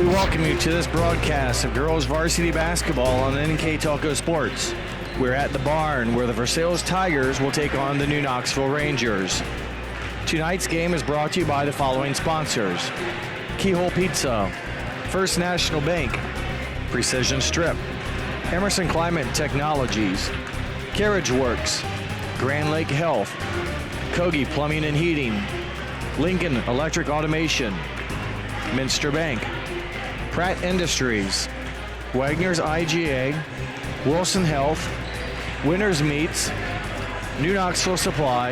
We welcome you to this broadcast of girls varsity basketball on NKTelco Sports. We're at the barn where the Versailles Tigers will take on the new Knoxville Rangers. Tonight's game is brought to you by the following sponsors: Keyhole Pizza, First National Bank, Precision Strip, Emerson Climate Technologies, Carriage Works, Grand Lake Health, Kogi Plumbing and Heating, Lincoln Electric Automation, Minster Bank, Pratt Industries, Wagner's IGA, Wilson Health, Winners Meats, New Knoxville Supply,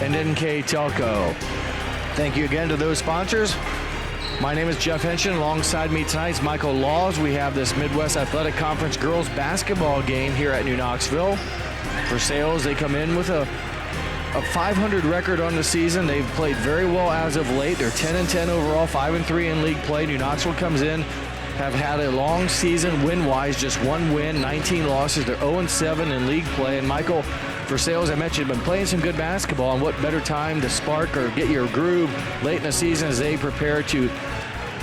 and NKTelco. Thank you again to those sponsors. My name is Jeff Henshin. Alongside me tonight is Michael Laws. We have this Midwest Athletic Conference girls basketball game here at New Knoxville. Versailles, they come in with a 500 record on the season. They've played very well as of late. They're 10-10 overall, 5-3 in league play. New Knoxville comes in, have had a long season win-wise, just one win, 19 losses. They're 0-7 in league play. And Michael, Versailles, I mentioned, been playing some good basketball, and what better time to spark or get your groove late in the season as they prepare to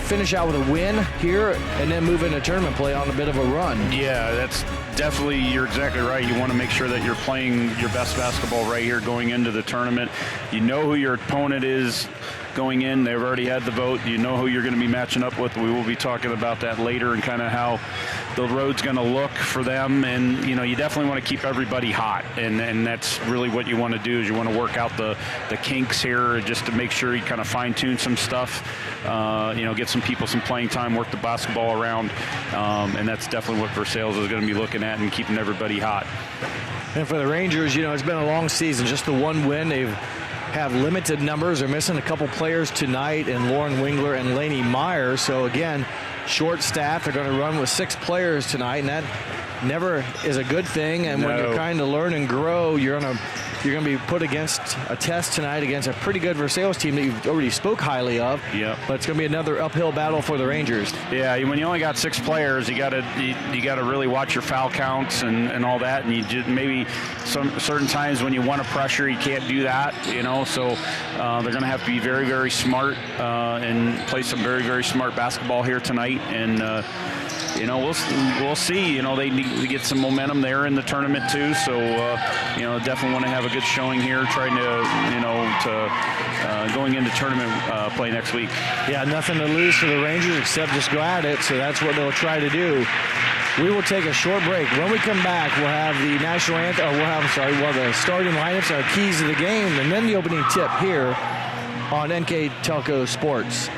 finish out with a win here and then move into tournament play on a bit of a run. Yeah, that's definitely, you're exactly right. You want to make sure that you're playing your best basketball right here going into the tournament. You know who your opponent is going in. They've already had the vote. You know who you're going to be matching up with. We will be talking about that later and kind of how the road's going to look for them. And, you know, you definitely want to keep everybody hot. And that's really what you want to do, is you want to work out the kinks here just to make sure you kind of fine-tune some stuff, get some people some playing time, work the basketball around. And that's definitely what Versailles is going to be looking at, and keeping everybody hot. And for the Rangers, it's been a long season. Just the one win. They've have limited numbers. They're missing a couple players tonight, and Lauren Wingler and Lainey Meyer. So again, short staff. They're going to run with 6 players tonight, and that never is a good thing. And when you're trying to learn and grow, you're going to be put against a test tonight against a pretty good Versailles team that you've already spoke highly of. Yeah. But it's going to be another uphill battle for the Rangers. Yeah, when you only got 6 players, you got to really watch your foul counts and all that. And you just maybe some certain times when you want to pressure, you can't do that. So they're going to have to be very, very smart and play some very, very smart basketball here tonight. And we'll see. They need to get some momentum there in the tournament too. So definitely want to have a good showing here, trying to going into tournament play next week. Yeah, nothing to lose for the Rangers except just go at it. So that's what they'll try to do. We will take a short break. When we come back, we'll have the national anthem. We'll have the starting lineups, our keys of the game, and then the opening tip here on NKTelco Sports.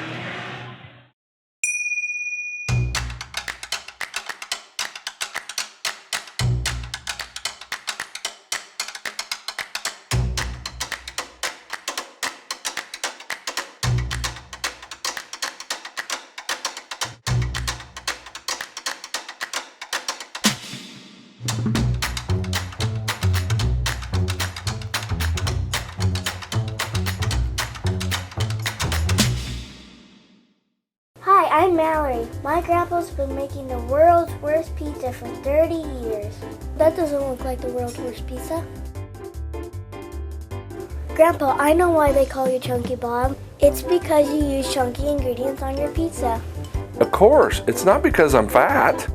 I'm Mallory. My grandpa's been making the world's worst pizza for 30 years. That doesn't look like the world's worst pizza. Grandpa, I know why they call you Chunky Bob. It's because you use chunky ingredients on your pizza. Of course, it's not because I'm fat.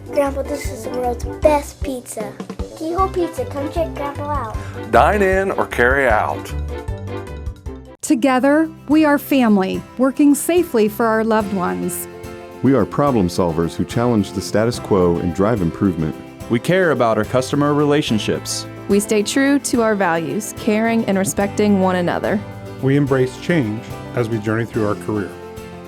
Grandpa, this is the world's best pizza. Keyhole Pizza, come check Grandpa out. Dine in or carry out. Together, we are family, working safely for our loved ones. We are problem solvers who challenge the status quo and drive improvement. We care about our customer relationships. We stay true to our values, caring and respecting one another. We embrace change as we journey through our career.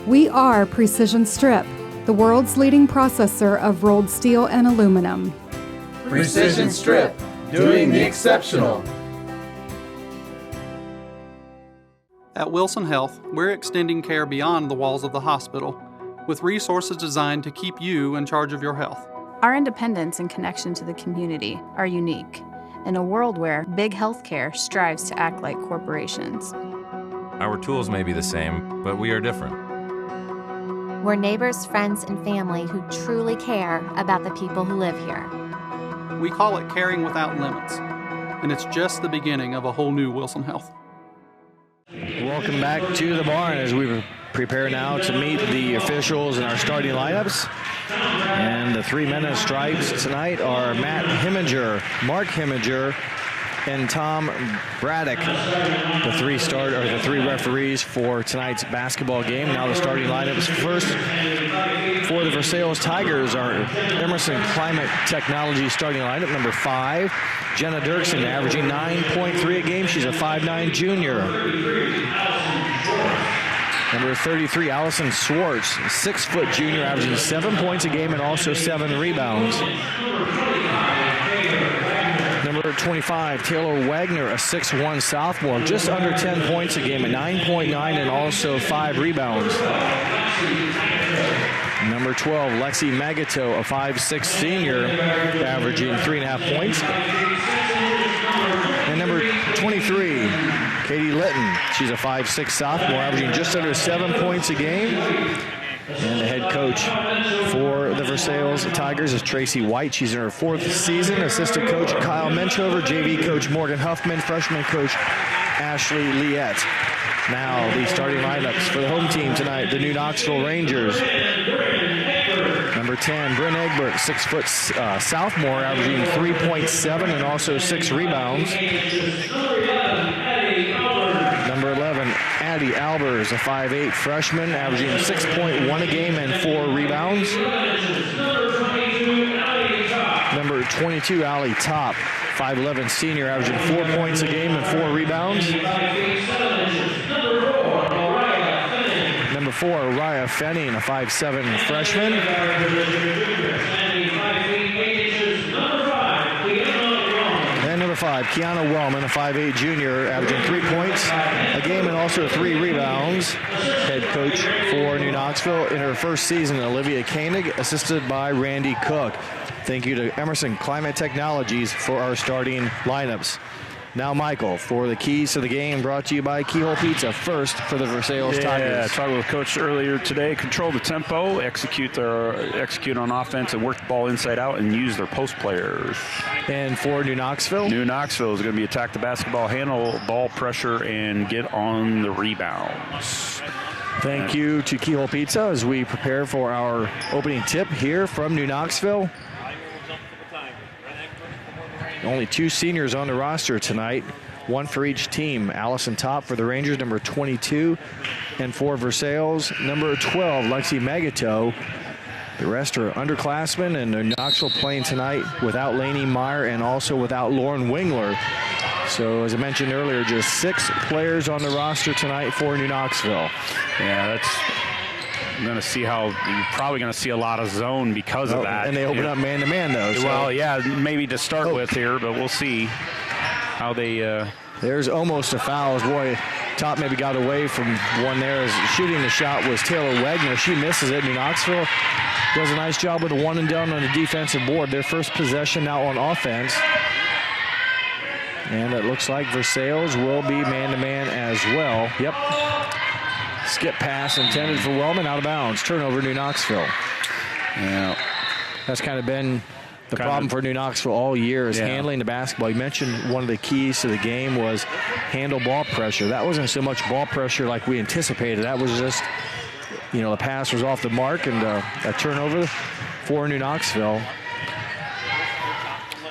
We are Precision Strip, the world's leading processor of rolled steel and aluminum. Precision Strip, doing the exceptional. At Wilson Health, we're extending care beyond the walls of the hospital, with resources designed to keep you in charge of your health. Our independence and connection to the community are unique in a world where big healthcare strives to act like corporations. Our tools may be the same, but we are different. We're neighbors, friends, and family who truly care about the people who live here. We call it caring without limits, and it's just the beginning of a whole new Wilson Health. welcome back to the barn as we prepare now to meet the officials in our starting lineups. And the 3 men in stripes tonight are Matt Heminger, Mark Heminger, and Tom Braddock, the three referees for tonight's basketball game. Now the starting lineups. First for the Versailles Tigers are Emerson Climate Technology starting lineup. Number 5, Jenna Dirksen, averaging 9.3 a game. She's a 5'9" junior. Number 33, Allison Swartz, 6-foot junior, averaging 7 points a game and also 7 rebounds. Number 25, Taylor Wagner, a 6'1" sophomore, just under 10 points a game at 9.9 and also 5 rebounds. Number 12, Lexi Magato, a 5'6" senior, averaging 3.5 points. And number 23, Katie Litton, she's a 5'6" sophomore, averaging just under 7 points a game. And the head coach for the Versailles Tigers is Tracy White. She's in her 4th season. Assistant coach Kyle Menchover, JV coach Morgan Huffman, freshman coach Ashley Liette. Now the starting lineups for the home team tonight, the New Knoxville Rangers. Number 10, Bryn Egbert, 6-foot sophomore, averaging 3.7 and also 6 rebounds. Number 11, Addie Albers, a 5'8" freshman, averaging 6.1 a game and 4 rebounds. Number 22, Allie Top, 5'11" senior, averaging 4 points a game and 4 rebounds. Number 4, Raya Fenning, a 5'7" freshman. And number 5, Kiana Wellman, a 5'8" junior, averaging 3 points a game and also 3 rebounds. Head coach for New Knoxville in her 1st season, Olivia Koenig, assisted by Randy Cook. Thank you to Emerson Climate Technologies for our starting lineups. Now, Michael, for the keys to the game, brought to you by Keyhole Pizza, first for the Versailles Tigers. Yeah, I talked with Coach earlier today. Control the tempo, execute on offense, and work the ball inside out, and use their post players. And for New Knoxville? New Knoxville is going to be attack the basketball, handle ball pressure, and get on the rebounds. Thank you to Keyhole Pizza as we prepare for our opening tip here from New Knoxville. Only 2 seniors on the roster tonight, 1 for each team. Allison Top for the Rangers, number 22, and for Versailles, number 12, Lexi Magato. The rest are underclassmen, and New Knoxville playing tonight without Lainey Meyer and also without Lauren Wingler. So, as I mentioned earlier, just 6 players on the roster tonight for New Knoxville. Yeah, I'm going to see how you're probably going to see a lot of zone because of that. And they open up man-to-man, though. So. Well, yeah, maybe to start with here, but we'll see how they... There's almost a foul. Boy, Top maybe got away from one there. As shooting the shot was Taylor Wagner. She misses it. New Knoxville does a nice job with a 1-and-done on the defensive board. Their first possession now on offense. And it looks like Versailles will be man-to-man as well. Yep. Skip pass intended for Wellman, out of bounds. Turnover, New Knoxville. Yeah. That's kind of been the problem for New Knoxville all year is handling the basketball. You mentioned one of the keys to the game was handle ball pressure. That wasn't so much ball pressure like we anticipated. That was just, the pass was off the mark and a turnover for New Knoxville.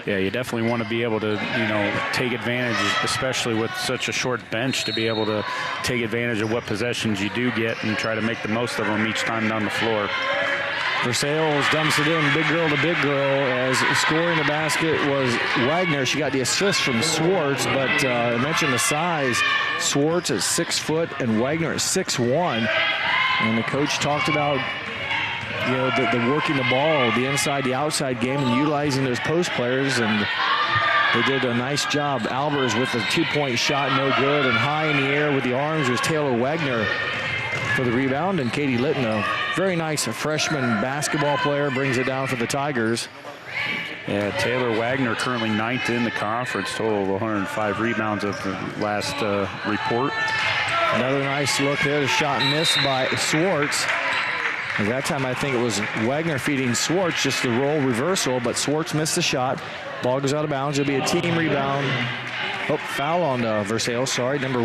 Yeah, you definitely want to be able to, take advantage, especially with such a short bench, to be able to take advantage of what possessions you do get and try to make the most of them each time down the floor. Versailles dumps it in, big girl to big girl, as scoring the basket was Wagner. She got the assist from Swartz, but I mentioned the size. Swartz is 6 foot and Wagner is 6'1". And the coach talked about the working the ball, the inside, the outside game, and utilizing those post players, and they did a nice job. Albers with the 2-point shot, no good, and high in the air with the arms was Taylor Wagner for the rebound, and Katie Litton, a very nice freshman basketball player, brings it down for the Tigers. Yeah, Taylor Wagner currently 9th in the conference, total of 105 rebounds at the last report. Another nice look there, the shot missed by Swartz. At that time, I think it was Wagner feeding Swartz, just the roll reversal, but Swartz missed the shot. Ball goes out of bounds. It'll be a team rebound. Oh, foul on Versailles, sorry. Number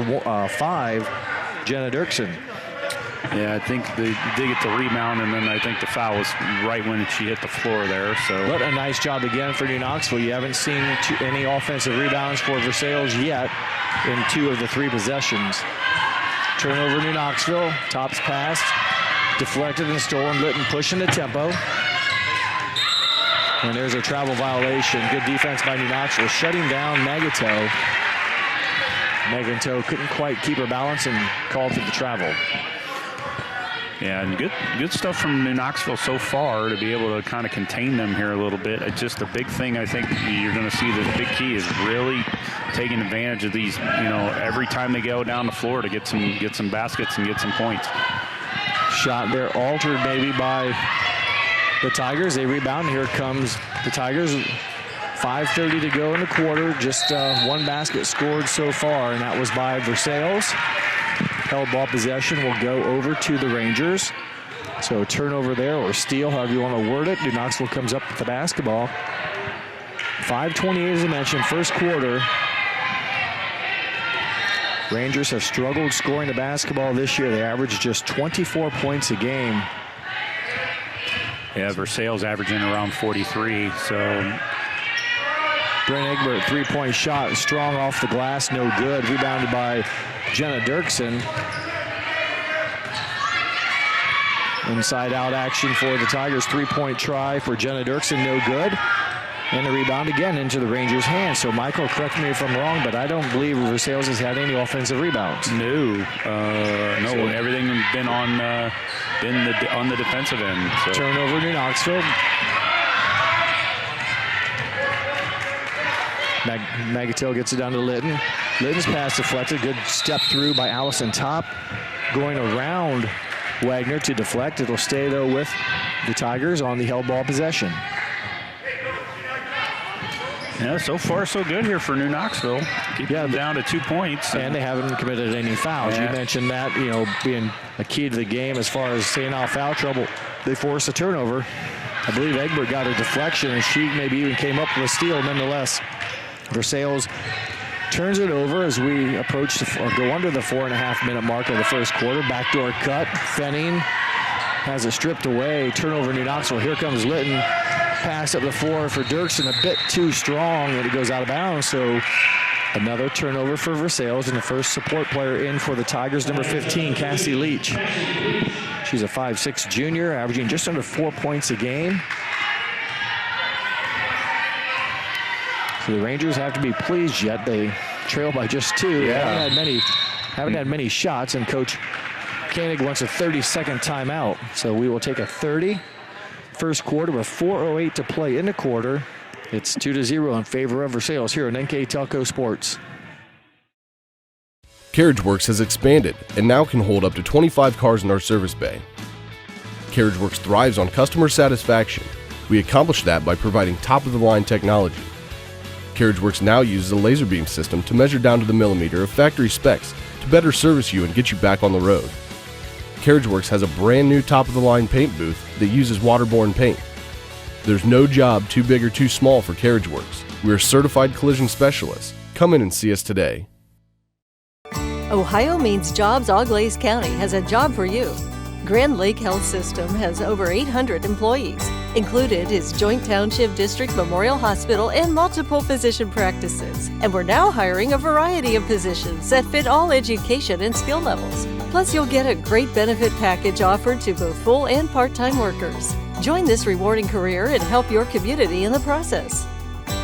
5, Jenna Dirksen. Yeah, I think they did get the rebound, and then I think the foul was right when she hit the floor there. So, but a nice job again for New Knoxville. You haven't seen any offensive rebounds for Versailles yet in 2 of the 3 possessions. Turnover New Knoxville. Tops pass. Deflected and stolen. Litton pushing the tempo. And there's a travel violation. Good defense by New Knoxville, shutting down Magato. Magato couldn't quite keep her balance and called for the travel. Yeah, and good stuff from New Knoxville so far to be able to kind of contain them here a little bit. It's just the big thing I think you're going to see, the big key is really taking advantage of these, every time they go down the floor to get some baskets and get some points. Shot there altered maybe by the Tigers. They rebound. Here comes the Tigers. 5:30 to go in the quarter. Just 1 basket scored so far, and that was by Versailles. Held ball possession will go over to the Rangers. So a turnover there, or steal, however you want to word it. New Knoxville comes up with the basketball. 5:28 as I mentioned, first quarter. Rangers have struggled scoring the basketball this year. They average just 24 points a game. Yeah, Versailles averaging around 43, so... Brent Egbert, 3-point shot, strong off the glass, no good. Rebounded by Jenna Dirksen. Inside out action for the Tigers. 3-point try for Jenna Dirksen, no good. And the rebound again into the Rangers' hands. So, Michael, correct me if I'm wrong, but I don't believe Versailles has had any offensive rebounds. No, everything has been on the defensive end. So. Turnover New Knoxville. Magatil gets it down to Litton. Litton's pass deflected. Good step through by Allison Top. Going around Wagner to deflect. It'll stay, though, with the Tigers on the held ball possession. Yeah, so far so good here for New Knoxville. Keeping them down to 2 points. And they haven't committed any fouls. Yeah. You mentioned that, being a key to the game as far as staying out foul trouble. They forced a turnover. I believe Egbert got a deflection, and she maybe even came up with a steal nonetheless. Versailles turns it over as we approach or go under the 4.5-minute mark of the first quarter. Backdoor cut. Fenning has it stripped away. Turnover New Knoxville. Here comes Litton. Pass up the floor for Dirksen, a bit too strong, and it goes out of bounds. So another turnover for Versailles, and the first support player in for the Tigers, number 15, Cassie Leach. She's a 5'6" junior, averaging just under 4 points a game. So the Rangers have to be pleased yet. They trail by just 2. Yeah. Haven't had many shots, and Coach Koenig wants a 30-second timeout. So we will take a 30. First quarter with 4:08 to play in the quarter. It's 2-0 in favor of Versailles here on NKTelco Sports. CarriageWorks has expanded and now can hold up to 25 cars in our service bay. CarriageWorks thrives on customer satisfaction. We accomplish that by providing top-of-the-line technology. CarriageWorks now uses a laser beam system to measure down to the millimeter of factory specs to better service you and get you back on the road. CarriageWorks has a brand new top-of-the-line paint booth that uses waterborne paint. There's no job too big or too small for CarriageWorks. We're certified collision specialists. Come in and see us today. Ohio Means Jobs Auglaize County has a job for you. Grand Lake Health System has over 800 employees. Included is Joint Township District Memorial Hospital and multiple physician practices. And we're now hiring a variety of positions that fit all education and skill levels. Plus, you'll get a great benefit package offered to both full and part-time workers. Join this rewarding career and help your community in the process.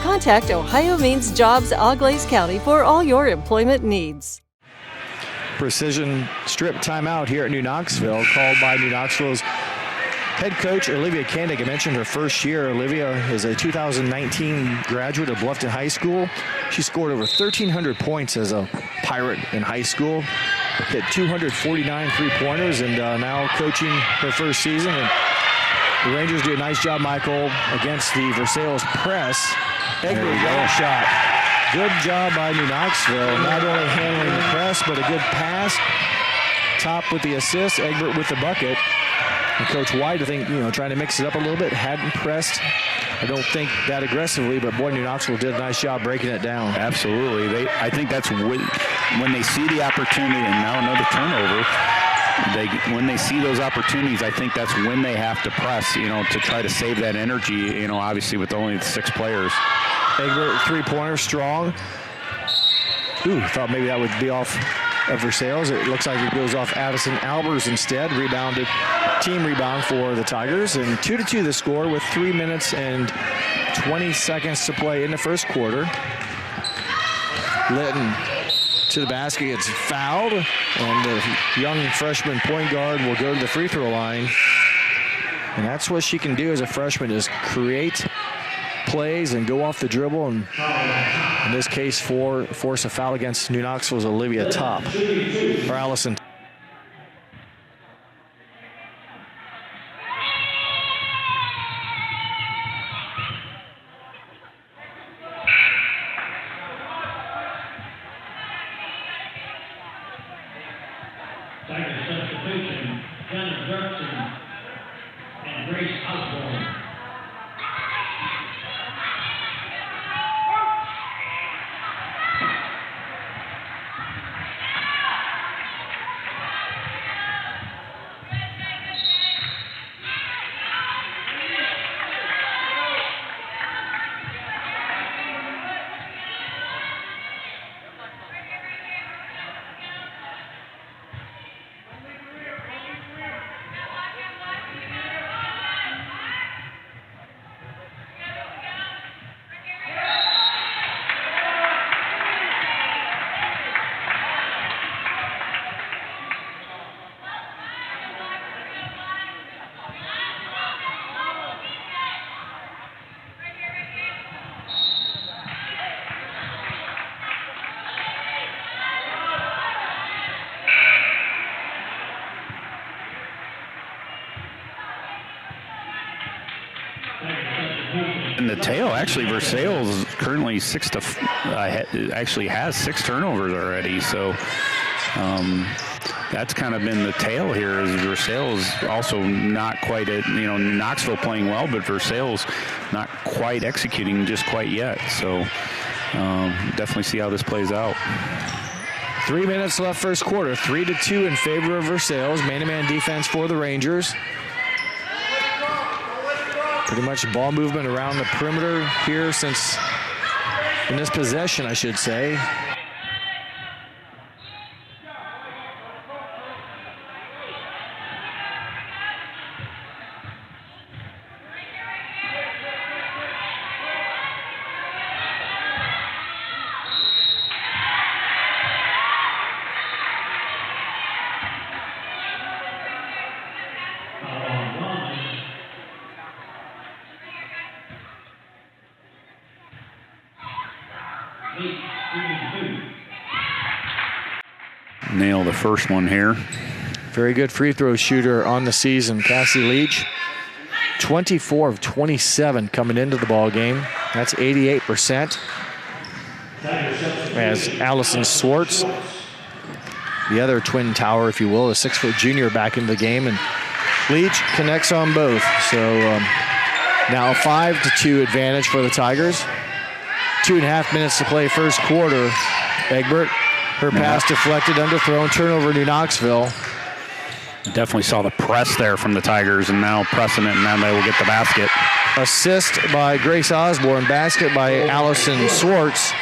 Contact Ohio Means Jobs Auglaize County for all your employment needs. Precision strip timeout here at New Knoxville, called by New Knoxville's head coach Olivia Koenig. I mentioned her first year. Olivia is a 2019 graduate of Bluffton High School. She scored over 1,300 points as a Pirate in high school. Hit 249 three-pointers, and now coaching her first season. And the Rangers do a nice job, Michael, against the Versailles press. Egbert got a shot. Good job by New Knoxville, not only handling the press, but a good pass. Top with the assist, Egbert with the bucket. And Coach White, I think, trying to mix it up a little bit, hadn't pressed I don't think that aggressively, but boy, New Knoxville did a nice job breaking it down. Absolutely. I think that's when they see the opportunity, and now another turnover, when they see those opportunities, I think that's when they have to press, to try to save that energy, obviously with only 6 players. Egbert, three-pointer, strong. Ooh, thought maybe that would be off of Versailles. It looks like it goes off Addison Albers instead. Team rebound for the Tigers. And 2-2 the score with 3 minutes and 20 seconds to play in the first quarter. Litton to the basket, gets fouled, and the young freshman point guard will go to the free throw line. And that's what she can do as a freshman, is create plays and go off the dribble, and in this case force a foul against New Knoxville's Olivia Top, or Allison. In the tail, actually, Versailles is currently actually has 6 turnovers already. So that's kind of been the tail here. Is Versailles is also not quite Knoxville playing well, but Versailles not quite executing just quite yet. So definitely see how this plays out. 3 minutes left first quarter, 3-2 in favor of Versailles. Man-to-man defense for the Rangers. Pretty much ball movement around the perimeter here in this possession, I should say. Nail the first one here. Very good free throw shooter on the season, Cassie Leach. 24 of 27 coming into the ball game. That's 88%. As Allison Swartz, the other twin tower, if you will, a 6-foot junior, back into the game, and Leach connects on both. So now a 5-2 advantage for the Tigers. 2.5 minutes to play first quarter. Egbert, her pass deflected, underthrown, turnover New Knoxville. Definitely saw the press there from the Tigers, and now pressing it, and now they will get the basket. Assist by Grace Osborne, basket by Allison Swartz.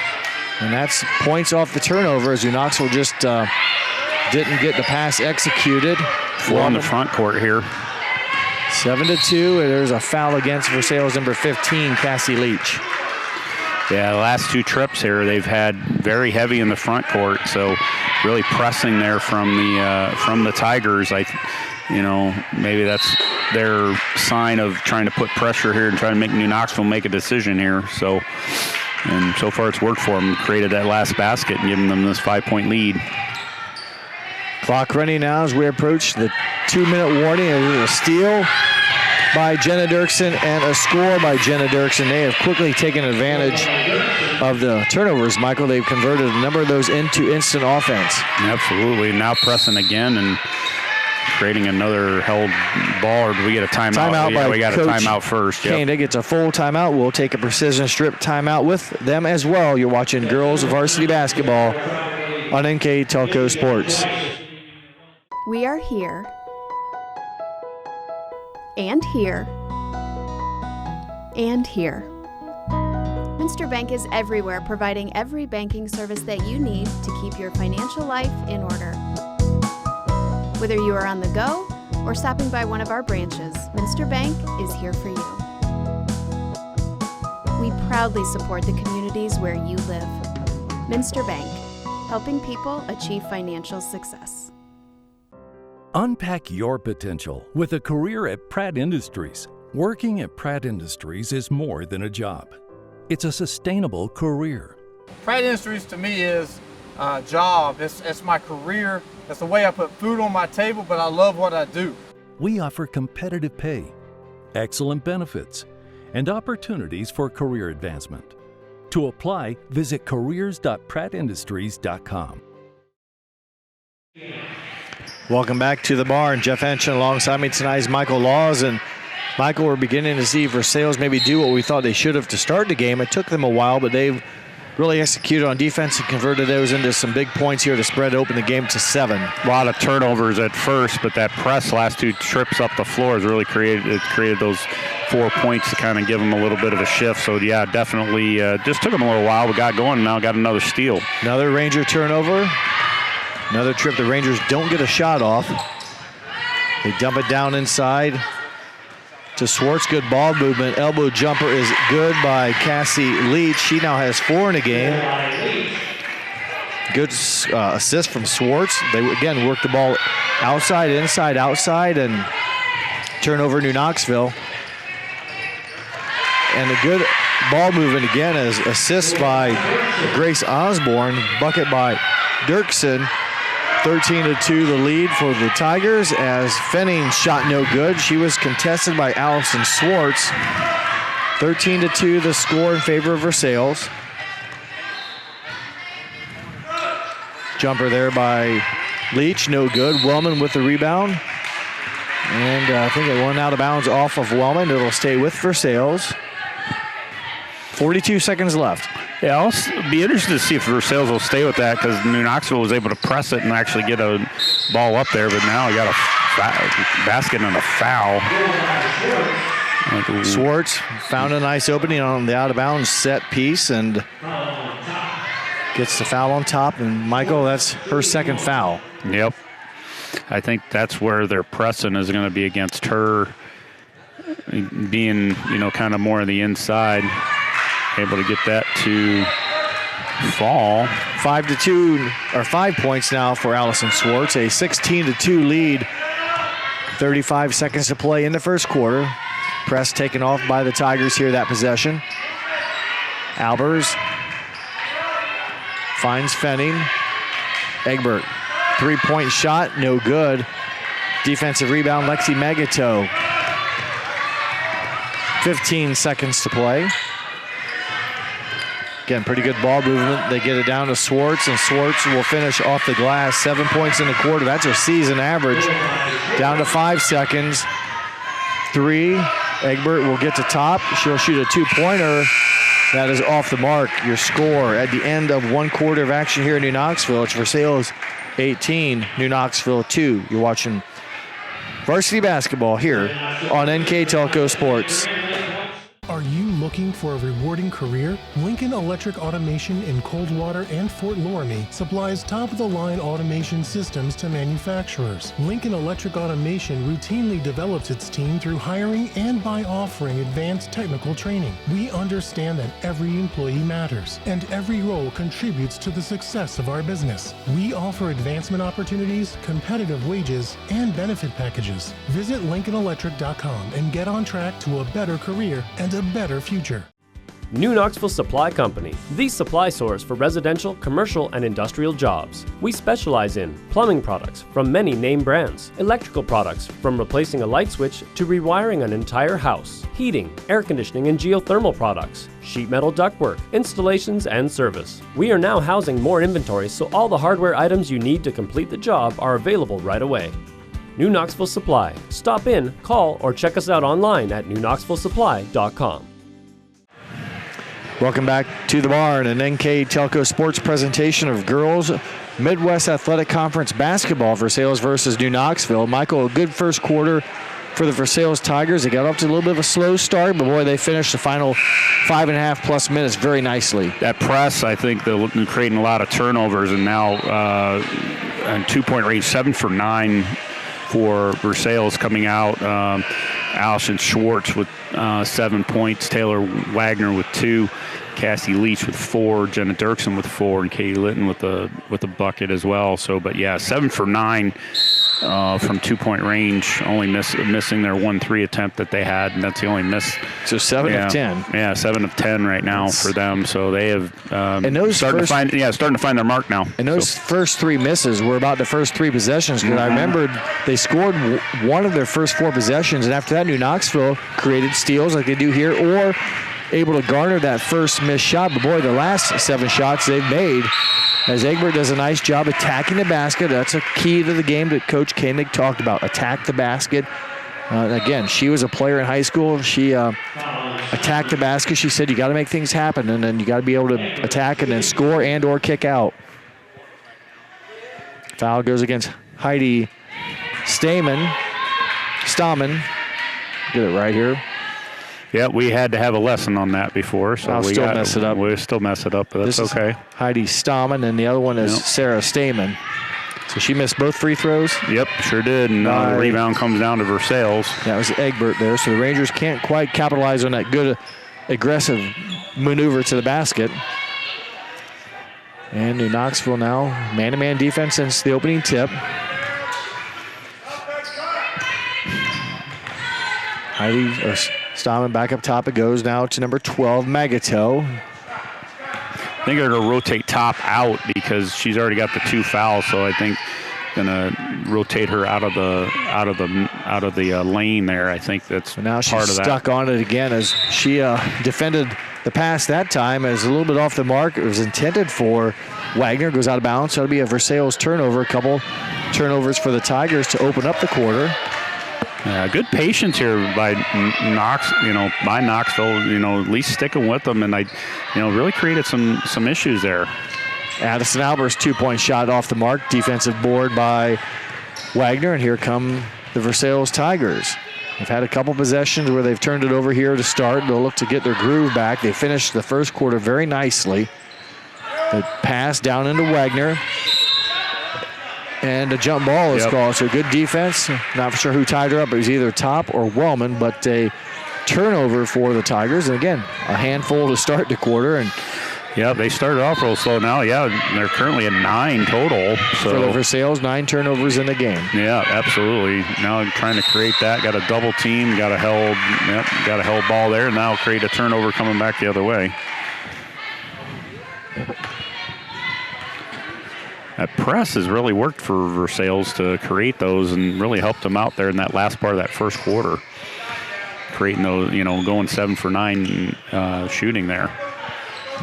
And that's points off the turnover, as New Knoxville just didn't get the pass executed. 4 on the front court here. 7-2, and there's a foul against Versailles number 15, Cassie Leach. Yeah, the last 2 trips here, they've had very heavy in the front court, so really pressing there from the Tigers. Maybe that's their sign of trying to put pressure here and trying to make New Knoxville make a decision here. So far it's worked for them. Created that last basket and giving them this 5-point lead. Clock running now as we approach the 2-minute warning. There's a steal by Jenna Dirksen and a score by Jenna Dirksen. They have quickly taken advantage of the turnovers, Michael. They've converted a number of those into instant offense. Absolutely. Now pressing again and creating another held ball, or do we get a timeout? Timeout we got Coach a timeout first. Yep. Kane gets a full timeout. We'll take a precision strip timeout with them as well. You're watching girls varsity basketball on NKTelco Sports. We are here, and here, and here. Minster Bank is everywhere, providing every banking service that you need to keep your financial life in order. Whether you are on the go or stopping by one of our branches, Minster Bank is here for you. We proudly support the communities where you live. Minster Bank, helping people achieve financial success. Unpack your potential with a career at Pratt Industries. Working at Pratt Industries is more than a job. It's a sustainable career. Pratt Industries to me is a job. It's my career. It's the way I put food on my table, but I love what I do. We offer competitive pay, excellent benefits, and opportunities for career advancement. To apply, visit careers.prattindustries.com. Welcome back to the barn. Jeff Henson alongside me tonight is Michael Laws. And Michael, we're beginning to see Versailles maybe do what we thought they should have to start the game. It took them a while, but they've really executed on defense and converted those into some big points here to spread open the game to 7. A lot of turnovers at first, but that press last 2 trips up the floor has really created those 4 points to kind of give them a little bit of a shift. So, yeah, definitely just took them a little while. We got going and now got another steal. Another Ranger turnover. Another trip. The Rangers don't get a shot off. They dump it down inside to Swartz. Good ball movement. Elbow jumper is good by Cassie Leach. She now has 4 in the game. Good assist from Swartz. They, again, work the ball outside, inside, outside, and turnover New Knoxville. And a good ball movement again as assist by Grace Osborne. Bucket by Dirksen. 13-2 the lead for the Tigers as Fenning shot no good. She was contested by Allison Swartz. 13-2 the score in favor of Versailles. Jumper there by Leach, no good. Wellman with the rebound. And I think it went out of bounds off of Wellman. It'll stay with Versailles. 42 seconds left. Yeah, I'll be interested to see if Versailles will stay with that because New Knoxville was able to press it and actually get a ball up there, but now I got a basket and a foul. Swartz found a nice opening on the out-of-bounds set piece and gets the foul on top. And, Michael, that's her second foul. Yep. I think that's where their pressing is going to be against her being, kind of more on the inside. Able to get that to fall. 5-2, or 5 points now for Allison Swartz. A 16-2 lead. 35 seconds to play in the first quarter. Press taken off by the Tigers here, that possession. Albers finds Fenning. Egbert, 3-point shot, no good. Defensive rebound, Lexi Magato. 15 seconds to play. Again, pretty good ball movement. They get it down to Swartz, and Swartz will finish off the glass. 7 points in the quarter. That's her season average. Down to 5 seconds. 3. Egbert will get to top. She'll shoot a 2-pointer. That is off the mark. Your score at the end of 1 quarter of action here in New Knoxville. It's Versailles 18, New Knoxville 2. You're watching varsity basketball here on NKTelco Sports. Are you looking for a rewarding career? Lincoln Electric Automation in Coldwater and Fort Loramie supplies top-of-the-line automation systems to manufacturers. Lincoln Electric Automation routinely develops its team through hiring and by offering advanced technical training. We understand that every employee matters, and every role contributes to the success of our business. We offer advancement opportunities, competitive wages, and benefit packages. Visit LincolnElectric.com and get on track to a better career and a better future. New Knoxville Supply Company, the supply source for residential, commercial, and industrial jobs. We specialize in plumbing products from many name brands, electrical products from replacing a light switch to rewiring an entire house, heating, air conditioning, and geothermal products, sheet metal ductwork, installations, and service. We are now housing more inventory, so all the hardware items you need to complete the job are available right away. New Knoxville Supply. Stop in, call, or check us out online at newknoxvillesupply.com. Welcome back to the barn, an NKTelco sports presentation of girls Midwest Athletic Conference basketball, Versailles versus New Knoxville. Michael, a good first quarter for the Versailles Tigers. They got off to a little bit of a slow start, but boy, they finished the final 5.5 plus minutes very nicely. That press, I think, they're creating a lot of turnovers, and now on 2-point range, 7 for 9 for Versailles coming out. Allison Schwartz with 7 points, Taylor Wagner with 2, Cassie Leach with 4, Jenna Dirksen with 4, and Katie Litton with a bucket as well. So, but yeah, 7 for 9 from 2-point range, only missing their 1-3 attempt that they had, and that's the only miss. So 7 of 10. Yeah, 7 of 10 right now for them. So they have and those starting to find their mark now. And those first 3 misses were about the first 3 possessions. Because I remembered they scored one of their first 4 possessions, and after that, New Knoxville created steals like they do here, or able to garner that first missed shot. But boy, the last 7 shots they've made, as Egbert does a nice job attacking the basket. That's a key to the game that Coach Koenig talked about. Attack the basket. Again, she was a player in high school. She attacked the basket. She said you got to make things happen, and then you got to be able to attack and then score and or kick out. Foul goes against Heidi Stamen. Get it right here. Yeah, we had to have a lesson on that before, so we still mess it up, but that's okay. Heidi Stamen, and the other one is Sarah Stamen. So she missed both free throws. Yep, sure did, and the rebound comes down to Versailles. That was Egbert there, so the Rangers can't quite capitalize on that good, aggressive maneuver to the basket. And New Knoxville now, man-to-man defense since the opening tip. Stamen back up top. It goes now to number 12, Magato. I think they're going to rotate top out because she's already got the 2 fouls. So I think going to rotate her out of the lane there. I think that's part of that. Now she's stuck on it again as she defended the pass that time as a little bit off the mark. It was intended for Wagner. Goes out of bounds. So it'll be a Versailles turnover. A couple turnovers for the Tigers to open up the quarter. Good patience here by Knoxville, at least sticking with them, and really created some issues there. Addison Albert's 2-point shot off the mark, defensive board by Wagner, and here come the Versailles Tigers. They've had a couple possessions where they've turned it over here to start. They'll look to get their groove back. They finished the first quarter very nicely. The pass down into Wagner. And a jump ball is called, so good defense. Not sure who tied her up. It was either Top or Wellman, but a turnover for the Tigers. And again, a handful to start the quarter. And yeah, they started off real slow now. Yeah, they're currently at 9 total. So for the Versailles, 9 turnovers in the game. Yeah, absolutely. Now trying to create that. Got a double team. Got a held ball there. Now create a turnover coming back the other way. That press has really worked for Versailles to create those and really helped them out there in that last part of that first quarter. Creating those, going 7 for 9 shooting there.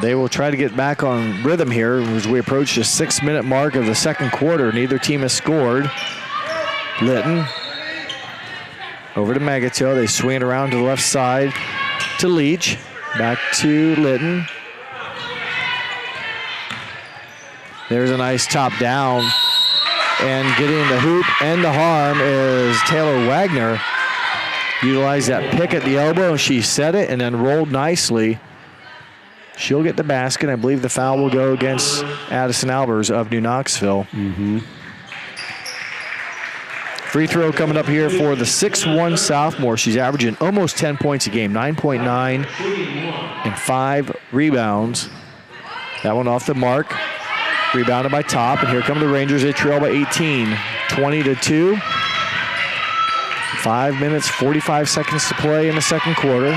They will try to get back on rhythm here as we approach the 6-minute mark of the second quarter. Neither team has scored. Litton over to Magato. They swing it around to the left side to Leach. Back to Litton. There's a nice top down. And getting the hoop and the harm is Taylor Wagner. Utilized that pick at the elbow, and she set it and then rolled nicely. She'll get the basket. I believe the foul will go against Addison Albers of New Knoxville. Mm-hmm. Free throw coming up here for the 6'1 sophomore. She's averaging almost 10 points a game, 9.9 and 5 rebounds. That one off the mark. Rebounded by Top, and here come the Rangers. They trail by 18, 20-2. 5 minutes, 45 seconds to play in the second quarter.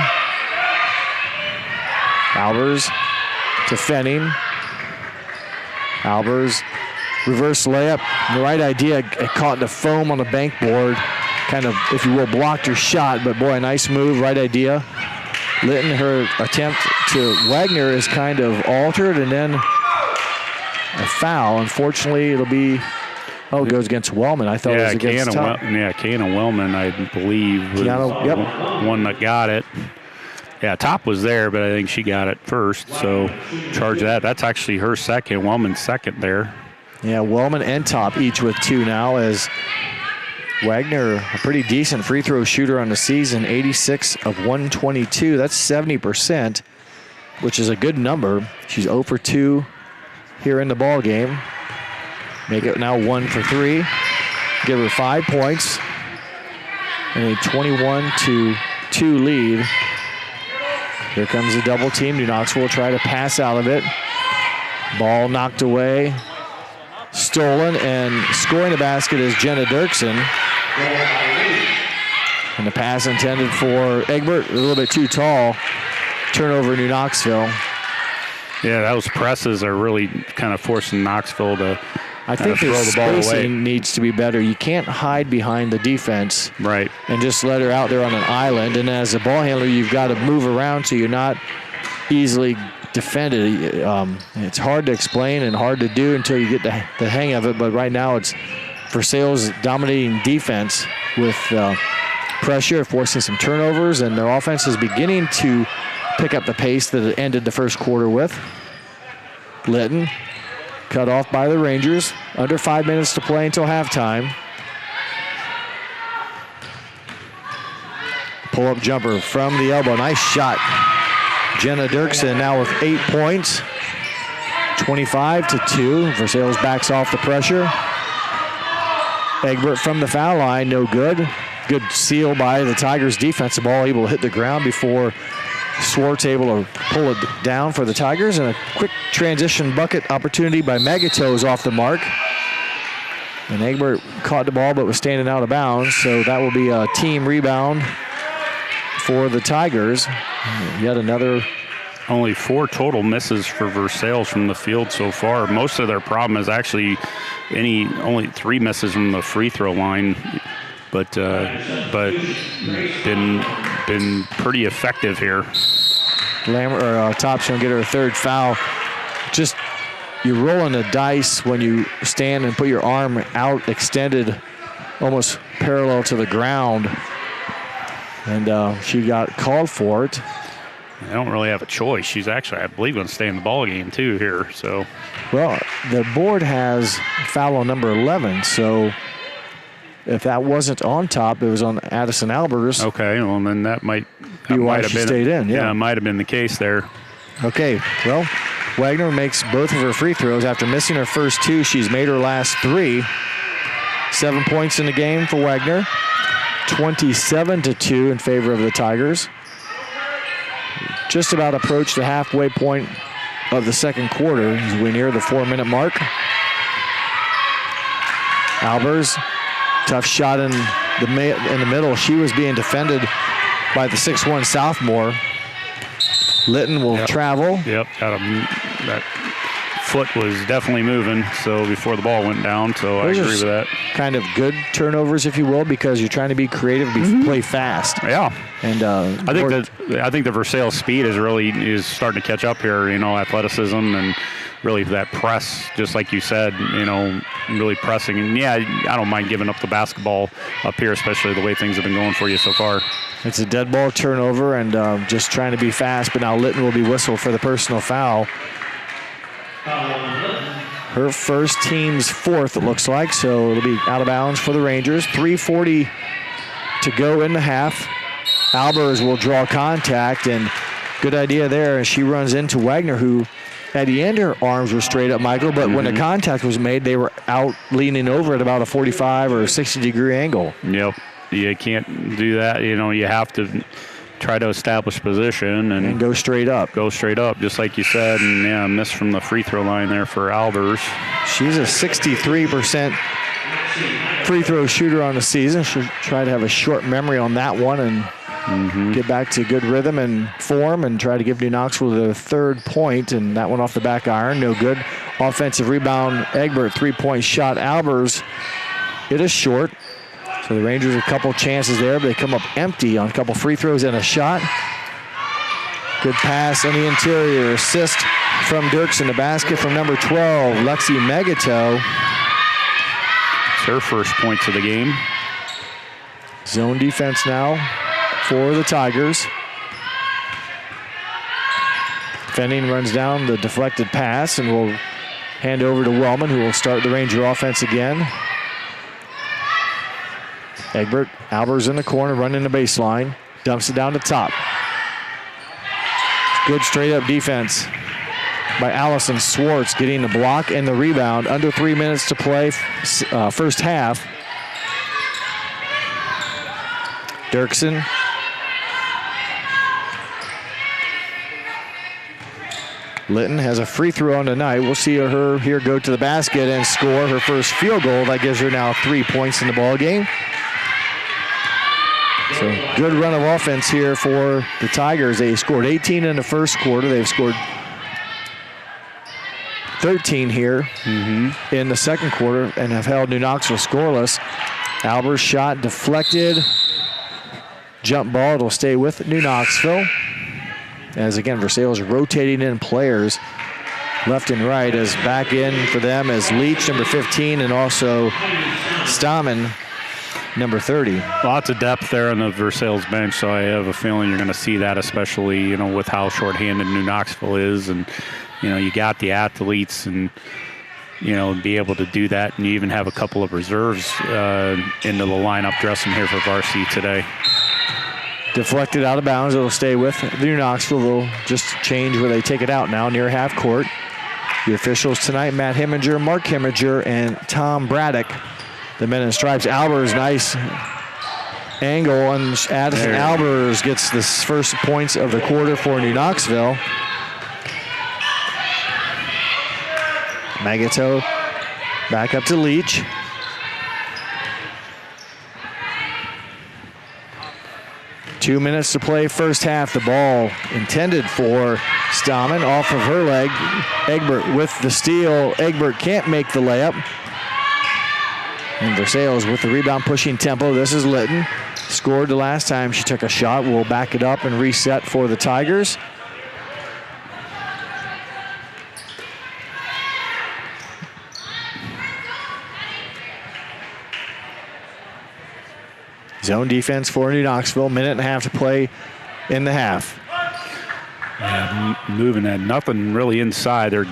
Albers to Fenning. Albers, reverse layup. The right idea, it caught in the foam on the bank board. Kind of, if you will, blocked her shot, but boy, a nice move, right idea. Litton, her attempt to Wagner is kind of altered, and then a foul. Unfortunately, it'll be Oh, it goes against Wellman. I thought it was against Top. Kiana Wellman, I believe, was the one that got it. Yeah, Top was there, but I think she got it first, so charge that. That's actually her second, Wellman's second there. Yeah, Wellman and Top each with 2 now, as Wagner, a pretty decent free throw shooter on the season, 86 of 122. That's 70%, which is a good number. She's 0 for 2 here in the ball game. Make it now 1 for 3. Give her 5 points and a 21-2 lead. Here comes the double team. New Knoxville will try to pass out of it. Ball knocked away, stolen, and scoring the basket is Jenna Dirksen. And the pass intended for Egbert, a little bit too tall. Turnover New Knoxville. Yeah, those presses are really kind of forcing Knoxville to I think throw the ball away. Spacing needs to be better. You can't hide behind the defense, right, and just let her out there on an island. And as a ball handler, you've got to move around so you're not easily defended. It's hard to explain and hard to do until you get the hang of it. But right now, it's Versailles dominating defense with pressure, forcing some turnovers, and their offense is beginning to pick up the pace that it ended the first quarter with. Litton cut off by the Rangers. Under 5 minutes to play until halftime. Pull-up jumper from the elbow. Nice shot. Jenna Dirksen now with 8 points. 25-2. Versailles backs off the pressure. Egbert from the foul line, no good. Good seal by the Tigers defense. The ball able to hit the ground before Swartz able to pull it down for the Tigers, and a quick transition bucket opportunity by Magatoes off the mark. And Egbert caught the ball but was standing out of bounds, so that will be a team rebound for the Tigers. Yet another. Only 4 total misses for Versailles from the field so far. Most of their problem is actually only 3 misses from the free throw line. But been pretty effective here. Thompson will get her 3rd foul. Just you're rolling the dice when you stand and put your arm out extended, almost parallel to the ground. And she got called for it. They don't really have a choice. She's actually, I believe, going to stay in the ball game too here. So, well, the board has foul on number 11, so. If that wasn't on Top, it was on Addison Albers. Okay, well, then that might have been. Stayed in, yeah, might have been the case there. Okay, well, Wagner makes both of her free throws. After missing her first 2, she's made her last 3. 7 points in the game for Wagner. 27-2 in favor of the Tigers. Just about approached the halfway point of the second quarter as we near the 4-minute mark. Albers. Tough shot in the middle. She was being defended by the 6'1 sophomore. Litton will travel. Yep, that foot was definitely moving, so before the ball went down, so I agree with that. Kind of good turnovers, if you will, because you're trying to be creative, play fast. Yeah. And I think the Versailles speed is starting to catch up here, athleticism and really that press, just like you said, really pressing. And yeah, I don't mind giving up the basketball up here, especially the way things have been going for you so far. It's a dead ball turnover and just trying to be fast, but now Litton will be whistled for the personal foul. Her first, team's 4th, it looks like, so it'll be out of bounds for the Rangers. 3:40 to go in the half. Albers will draw contact, and good idea there. She runs into Wagner, who at the end her arms were straight up, Michael, but when the contact was made, they were out leaning over at about a 45 or 60-degree angle. Yep. You can't do that. You have to try to establish position and go straight up. Go straight up, just like you said. And, yeah, miss from the free throw line there for Albers. She's a 63% free throw shooter on the season. She'll try to have a short memory on that one and get back to good rhythm and form and try to give New Knoxville the 3rd point, and that one off the back iron, no good. Offensive rebound, Egbert, 3-point shot. Albers, it is short. So the Rangers a couple chances there, but they come up empty on a couple free throws and a shot. Good pass on the interior. Assist from Dirksen. The basket from number 12, Lexi Magato. their first points of the game. Zone defense now for the Tigers. Fenning runs down the deflected pass and will hand over to Wellman, who will start the Ranger offense again. Egbert, Albers in the corner, running the baseline. Dumps it down to top. Good straight-up defense by Allison Swartz, getting the block and the rebound. Under 3 minutes to play, first half. Dirksen. Litton has a free throw on tonight. We'll see her here go to the basket and score her first field goal. That gives her now 3 points in the ball game. So good run of offense here for the Tigers. They scored 18 in the first quarter. They've scored 13 here in the second quarter and have held New Knoxville scoreless. Albers shot deflected. Jump ball, it'll stay with New Knoxville. As again, Versailles is rotating in players left and right, as back in for them as Leach, number 15, and also Stammen, number 30. Lots of depth there on the Versailles bench, so I have a feeling you're going to see that, especially, with how shorthanded New Knoxville is. And, you got the athletes and, be able to do that. And you even have a couple of reserves into the lineup dressing here for Varsity today. Deflected out of bounds. It'll stay with New Knoxville. They'll just change where they take it out now near half court. The officials tonight, Matt Heminger, Mark Heminger, and Tom Braddock. The men in stripes. Albers, nice angle, and Addison Albers gets the first points of the quarter for New Knoxville. Magato back up to Leach. Two minutes to play first half. The ball intended for Stammen off of her leg. Egbert with the steal. Egbert can't make the layup. And Versailles with the rebound pushing tempo. This is Litton. Scored the last time she took a shot. We'll back it up and reset for the Tigers. Zone defense for New Knoxville. Minute and a half to play in the half. Yeah, moving that. Nothing really inside. They're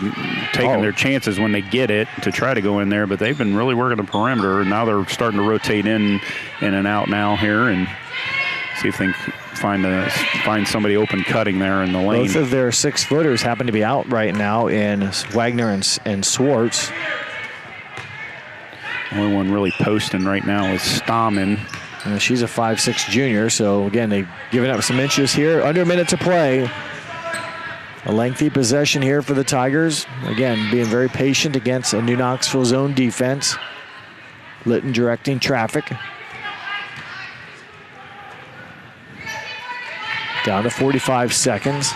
taking their chances when they get it to try to go in there, but they've been really working the perimeter, and now they're starting to rotate in and out now here and see if they can find somebody open cutting there in the lane. Both of their 6-footers happen to be out right now in Wagner and Swartz. The only one really posting right now is Stammen. She's a 5'6" junior, so again, they've given up some inches here. Under a minute to play. A lengthy possession here for the Tigers. Again, being very patient against a New Knoxville zone defense. Litton directing traffic. Down to 45 seconds.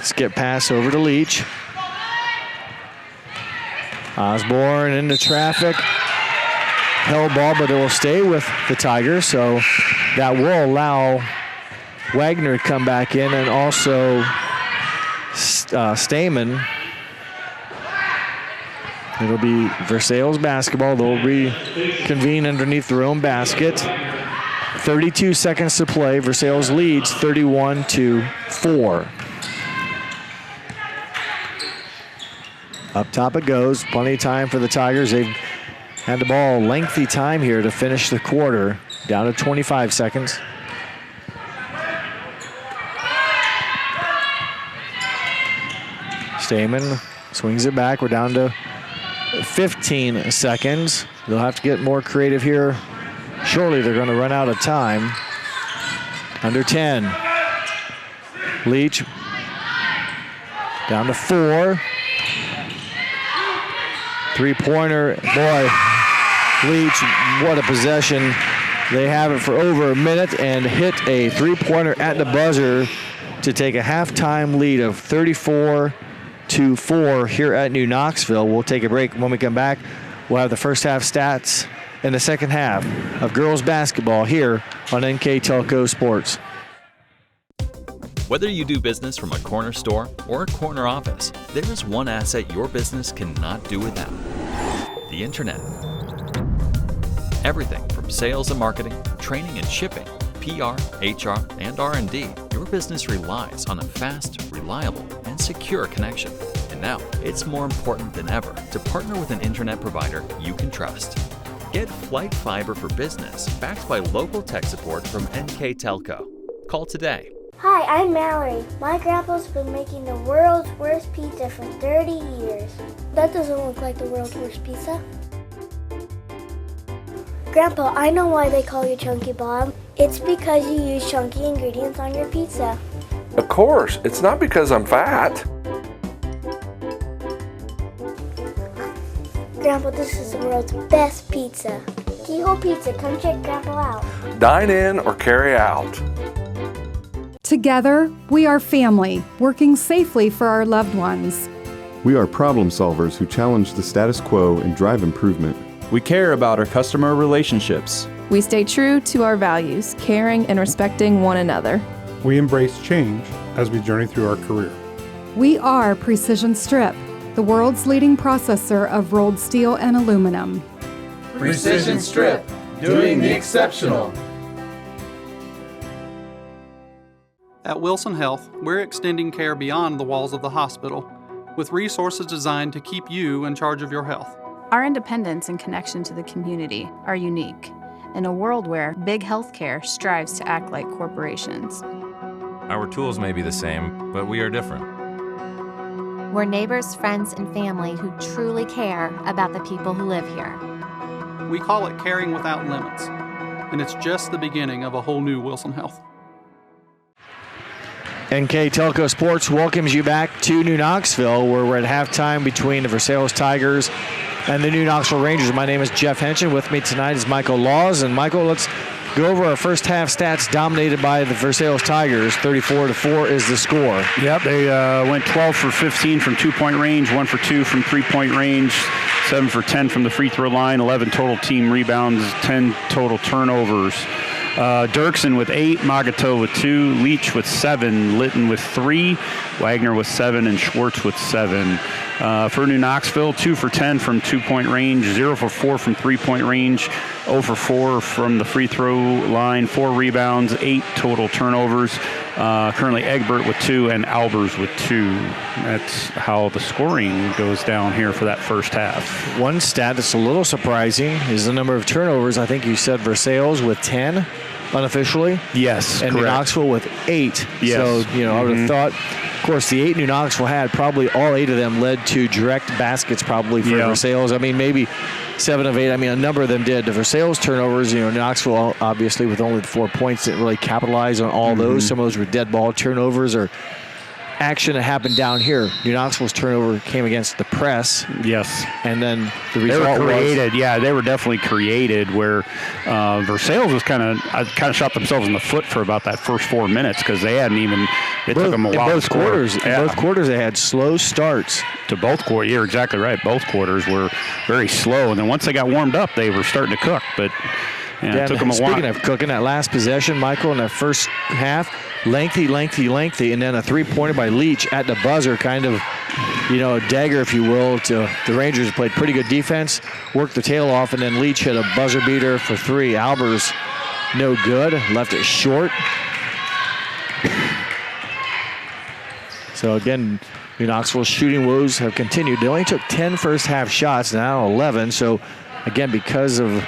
Skip pass over to Leach. Osborne into traffic. Held ball, but it will stay with the Tigers, so that will allow Wagner to come back in, and also Stammen. It'll be Versailles basketball. They'll reconvene underneath their own basket. 32 seconds to play. Versailles leads 31-4. Up top it goes. Plenty of time for the Tigers. They've had the ball lengthy time here to finish the quarter. Down to 25 seconds. Stammen swings it back. We're down to 15 seconds. They'll have to get more creative here. Surely they're going to run out of time. Under 10. Leach down to 4. Three-pointer, boy, Leach, what a possession. They have it for over a minute and hit a three-pointer at the buzzer to take a halftime lead of 34-4 here at New Knoxville. We'll take a break. When we come back, we'll have the first half stats in the second half of girls basketball here on NKTelco Sports. Whether you do business from a corner store or a corner office, there is one asset your business cannot do without: the Internet. Everything from sales and marketing, training and shipping, PR, HR, and R&D, your business relies on a fast, reliable, and secure connection. And now, it's more important than ever to partner with an internet provider you can trust. Get Flight Fiber for Business, backed by local tech support from NKTelco. Call today. Hi, I'm Mallory. My grandpa's been making the world's worst pizza for 30 years. That doesn't look like the world's worst pizza. Grandpa, I know why they call you Chunky Bob. It's because you use chunky ingredients on your pizza. Of course, it's not because I'm fat. Grandpa, this is the world's best pizza. Keyhole Pizza, come check Grandpa out. Dine in or carry out. Together, we are family, working safely for our loved ones. We are problem solvers who challenge the status quo and drive improvement. We care about our customer relationships. We stay true to our values, caring and respecting one another. We embrace change as we journey through our career. We are Precision Strip, the world's leading processor of rolled steel and aluminum. Precision Strip, doing the exceptional. At Wilson Health, we're extending care beyond the walls of the hospital, with resources designed to keep you in charge of your health. Our independence and connection to the community are unique in a world where big healthcare strives to act like corporations. Our tools may be the same, but we are different. We're neighbors, friends, and family who truly care about the people who live here. We call it caring without limits, and it's just the beginning of a whole new Wilson Health. NKTelco Sports welcomes you back to New Knoxville, where we're at halftime between the Versailles Tigers and the New Knoxville Rangers. My name is Jeff Henson. With me tonight is Michael Laws. And Michael, let's go over our first half stats dominated by the Versailles Tigers. 34-4 is the score. Yep, they went 12 for 15 from two-point range, 1 for 2 from three-point range, 7 for 10 from the free throw line, 11 total team rebounds, 10 total turnovers. Dirksen with 8, Magato with 2, Leach with 7, Litton with 3, Wagner with 7, and Schwartz with 7. For New Knoxville, 2 for 10 from two-point range, 0 for 4 from three-point range, 0 for 4 from the free throw line, 4 rebounds, 8 total turnovers. Currently Egbert with 2 and Albers with 2. That's how the scoring goes down here for that first half. One stat that's a little surprising is the number of turnovers. I think you said Versailles with 10 unofficially. Yes, and correct. New Knoxville with 8. Yes. So, I would have thought, of course, the 8 New Knoxville had, probably all 8 of them led to direct baskets probably for Versailles. I mean, maybe 7 of 8. I mean, a number of them did. The Versailles turnovers, Knoxville obviously with only the 4 points didn't really capitalize on all those. Some of those were dead ball turnovers or action that happened down here. New Knoxville's turnover came against the press. Yes. And then the They result were created. was, Yeah, they were definitely created where Versailles was kind of shot themselves in the foot for about that first 4 minutes because they hadn't even, it took them a while to score. In both quarters they had slow starts. To both quarters, you're exactly right. Both quarters were very slow. And then once they got warmed up, they were starting to cook. But it took them a while. Speaking of cooking, that last possession, Michael, in that first half, lengthy, and then a three-pointer by Leach at the buzzer, kind of, a dagger, if you will, to the Rangers. Played pretty good defense, worked the tail off, and then Leach hit a buzzer beater for 3. Albers, no good, left it short. So again, New Knoxville's shooting woes have continued. They only took 10 first half shots, now 11. So again, because of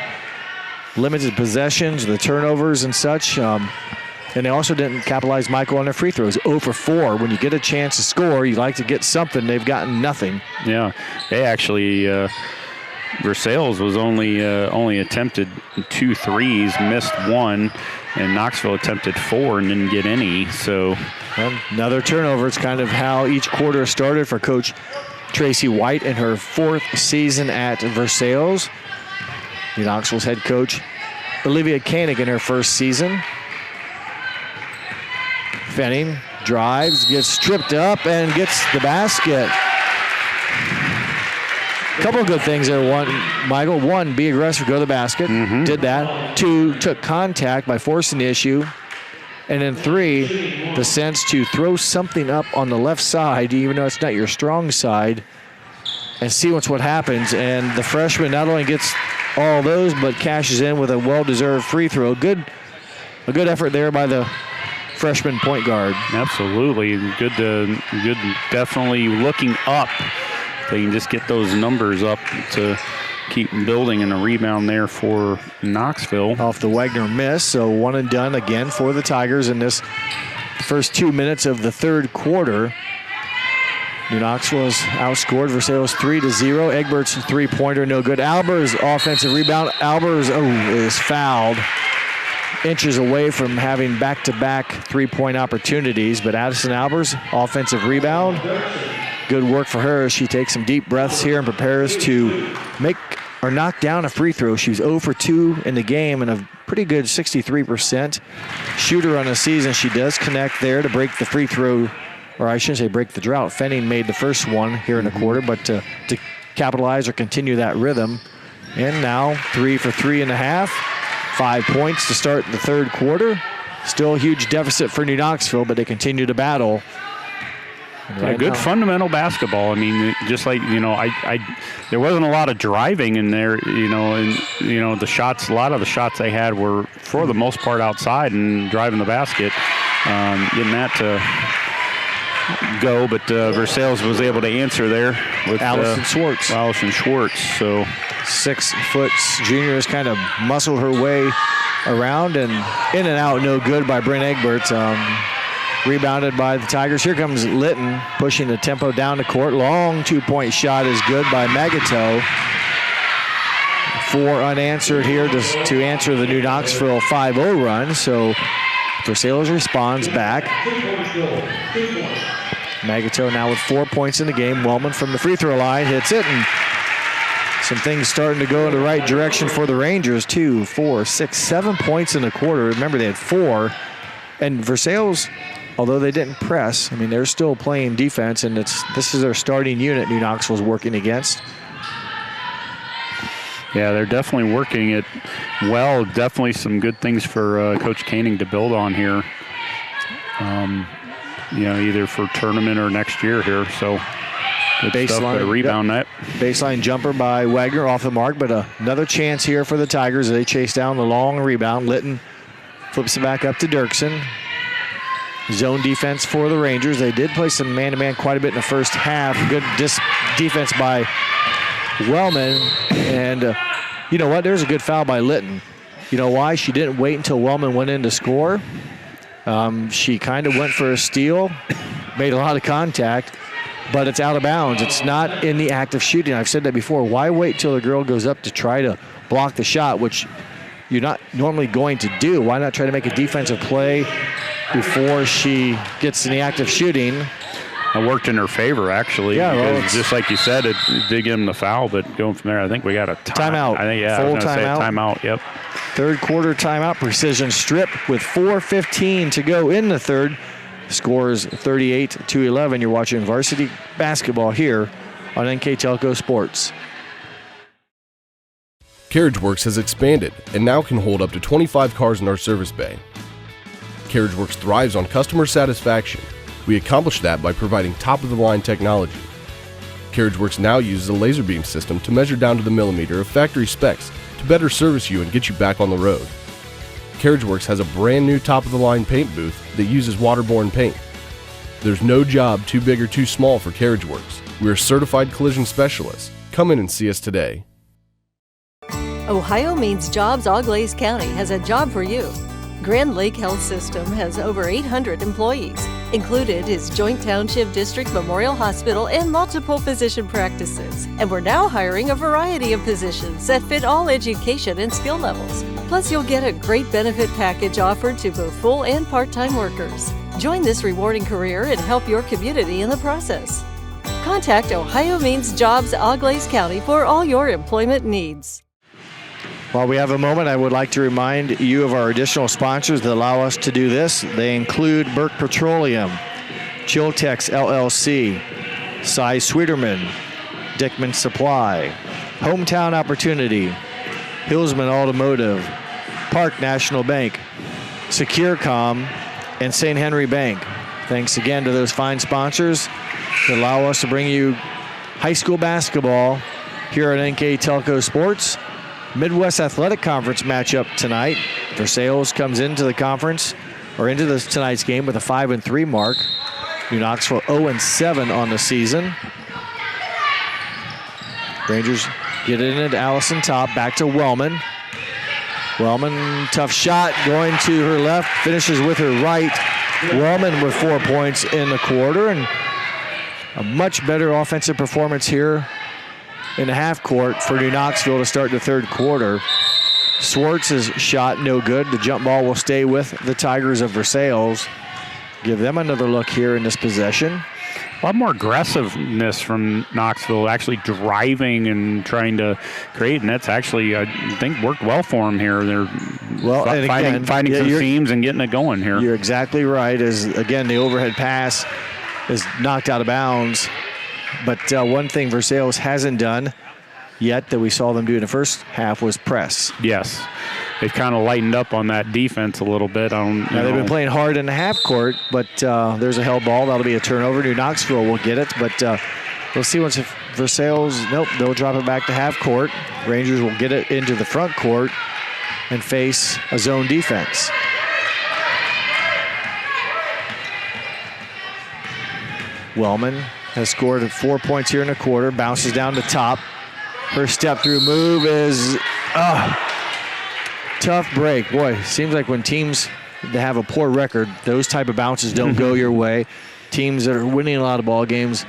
limited possessions, the turnovers and such, and they also didn't capitalize, Michael, on their free throws. 0 for 4. When you get a chance to score, you like to get something. They've gotten nothing. Yeah, they actually, Versailles was only attempted 2 threes, missed 1, and Knoxville attempted 4 and didn't get any. So another turnover. It's kind of how each quarter started for Coach Tracy White in her 4th season at Versailles. New Knoxville's head coach Olivia Koenig in her 1st season. Fenning drives, gets stripped up, and gets the basket. A couple of good things there. Michael, 1, be aggressive, go to the basket. Did that. 2, took contact by forcing the issue. And then 3, the sense to throw something up on the left side, even though it's not your strong side, and see what happens. And the freshman not only gets all those, but cashes in with a well-deserved free throw. A good effort there by the freshman point guard. Absolutely. Good, definitely looking up. They can just get those numbers up to keep building, and a rebound there for Knoxville. Off the Wagner miss, so 1 and done again for the Tigers in this first 2 minutes of the third quarter. New Knoxville has outscored Versailles 3-0. Egbert's three-pointer, no good. Albers, offensive rebound. Albers is fouled. Inches away from having back-to-back three-point opportunities, but Addison Albers, offensive rebound. Good work for her. She takes some deep breaths here and prepares to make or knock down a free throw. She was 0 for 2 in the game and a pretty good 63% shooter on the season. She does connect there to break the free throw, or I shouldn't say break the drought. Fenning made the first one here in the quarter, but to capitalize or continue that rhythm. And now 3 for 3.5. 5 points to start the third quarter. Still a huge deficit for New Knoxville, but they continue to battle. Good fundamental basketball. I mean, just like, there wasn't a lot of driving in there, and, the shots, a lot of the shots they had were, for the most part, outside and driving the basket, getting that to go, but Versailles was able to answer there with Allison Schwartz. Allison Schwartz, so 6-foot junior has kind of muscled her way around and in and out, no good by Bryn Egbert. Rebounded by the Tigers. Here comes Litton pushing the tempo down the court. Long two-point shot is good by Magato. 4 unanswered here to answer the New Knoxville 5-0 run. So Versailles responds back. Magato now with 4 points in the game. Wellman from the free throw line hits it, and some things starting to go in the right direction for the Rangers. 2, 4, 6, 7 points in the quarter. Remember, they had 4. And Versailles, although they didn't press, I mean, they're still playing defense, and this is their starting unit New Knoxville's working against. Yeah, they're definitely working it well. Definitely some good things for Coach Koenig to build on here. Either for tournament or next year here. So good baseline stuff, rebound net. Baseline jumper by Wagner off the mark, but another chance here for the Tigers as they chase down the long rebound. Litton flips it back up to Dirksen. Zone defense for the Rangers. They did play some man-to-man quite a bit in the first half. Good defense by Wellman. And you know what? There's a good foul by Litton. You know why? She didn't wait until Wellman went in to score. She kind of went for a steal, made a lot of contact, but it's out of bounds. It's not in the act of shooting. I've said that before. Why wait till the girl goes up to try to block the shot, which you're not normally going to do? Why not try to make a defensive play before she gets in the act of shooting? It worked in her favor, actually. Yeah, well, just like you said, it did give him the foul, but going from there, I think we got a timeout. I think, full timeout. Timeout, yep. Third quarter timeout, precision strip with 4:15 to go in the third. Scores 38-11. You're watching varsity basketball here on NKTelco Sports. CarriageWorks has expanded and now can hold up to 25 cars in our service bay. CarriageWorks thrives on customer satisfaction. We accomplish that by providing top-of-the-line technology. CarriageWorks now uses a laser beam system to measure down to the millimeter of factory specs to better service you and get you back on the road. CarriageWorks has a brand new top-of-the-line paint booth that uses waterborne paint. There's no job too big or too small for CarriageWorks. We're certified collision specialists. Come in and see us today. Ohio Means Jobs Auglaize County has a job for you. Grand Lake Health System has over 800 employees. Included is Joint Township District Memorial Hospital and multiple physician practices. And we're now hiring a variety of positions that fit all education and skill levels. Plus, you'll get a great benefit package offered to both full and part-time workers. Join this rewarding career and help your community in the process. Contact Ohio Means Jobs Auglaize County for all your employment needs. While we have a moment, I would like to remind you of our additional sponsors that allow us to do this. They include Burke Petroleum, Chiltex LLC, Cy Sweeterman, Dickman Supply, Hometown Opportunity, Hillsman Automotive, Park National Bank, Securcom, and St. Henry Bank. Thanks again to those fine sponsors that allow us to bring you high school basketball here at NKTelco Sports. Midwest Athletic Conference matchup tonight. Versailles comes into the conference, or into tonight's game with a 5-3 mark. New Knoxville 0-7 on the season. Rangers get it into Allison Top, back to Wellman. Wellman, tough shot, going to her left, finishes with her right. Wellman with 4 points in the quarter, and a much better offensive performance here in the half court for New Knoxville to start the third quarter. Swartz's shot no good. The jump ball will stay with the Tigers of Versailles. Give them another look here in this possession. A lot more aggressiveness from Knoxville, actually driving and trying to create, and that's actually, I think, worked well for them here. They're finding some seams and getting it going here. You're exactly right, as, again, the overhead pass is knocked out of bounds. But one thing Versailles hasn't done yet that we saw them do in the first half was press. Yes. They've kind of lightened up on that defense a little bit. They've been playing hard in the half court, but there's a held ball. That'll be a turnover. New Knoxville will get it, but we'll see once if Versailles, nope, they'll drop it back to half court. Rangers will get it into the front court and face a zone defense. Wellman has scored 4 points here in the quarter, bounces down to Top. Her step-through move is tough break. Boy, seems like when teams that have a poor record, those type of bounces don't go your way. Teams that are winning a lot of ball games,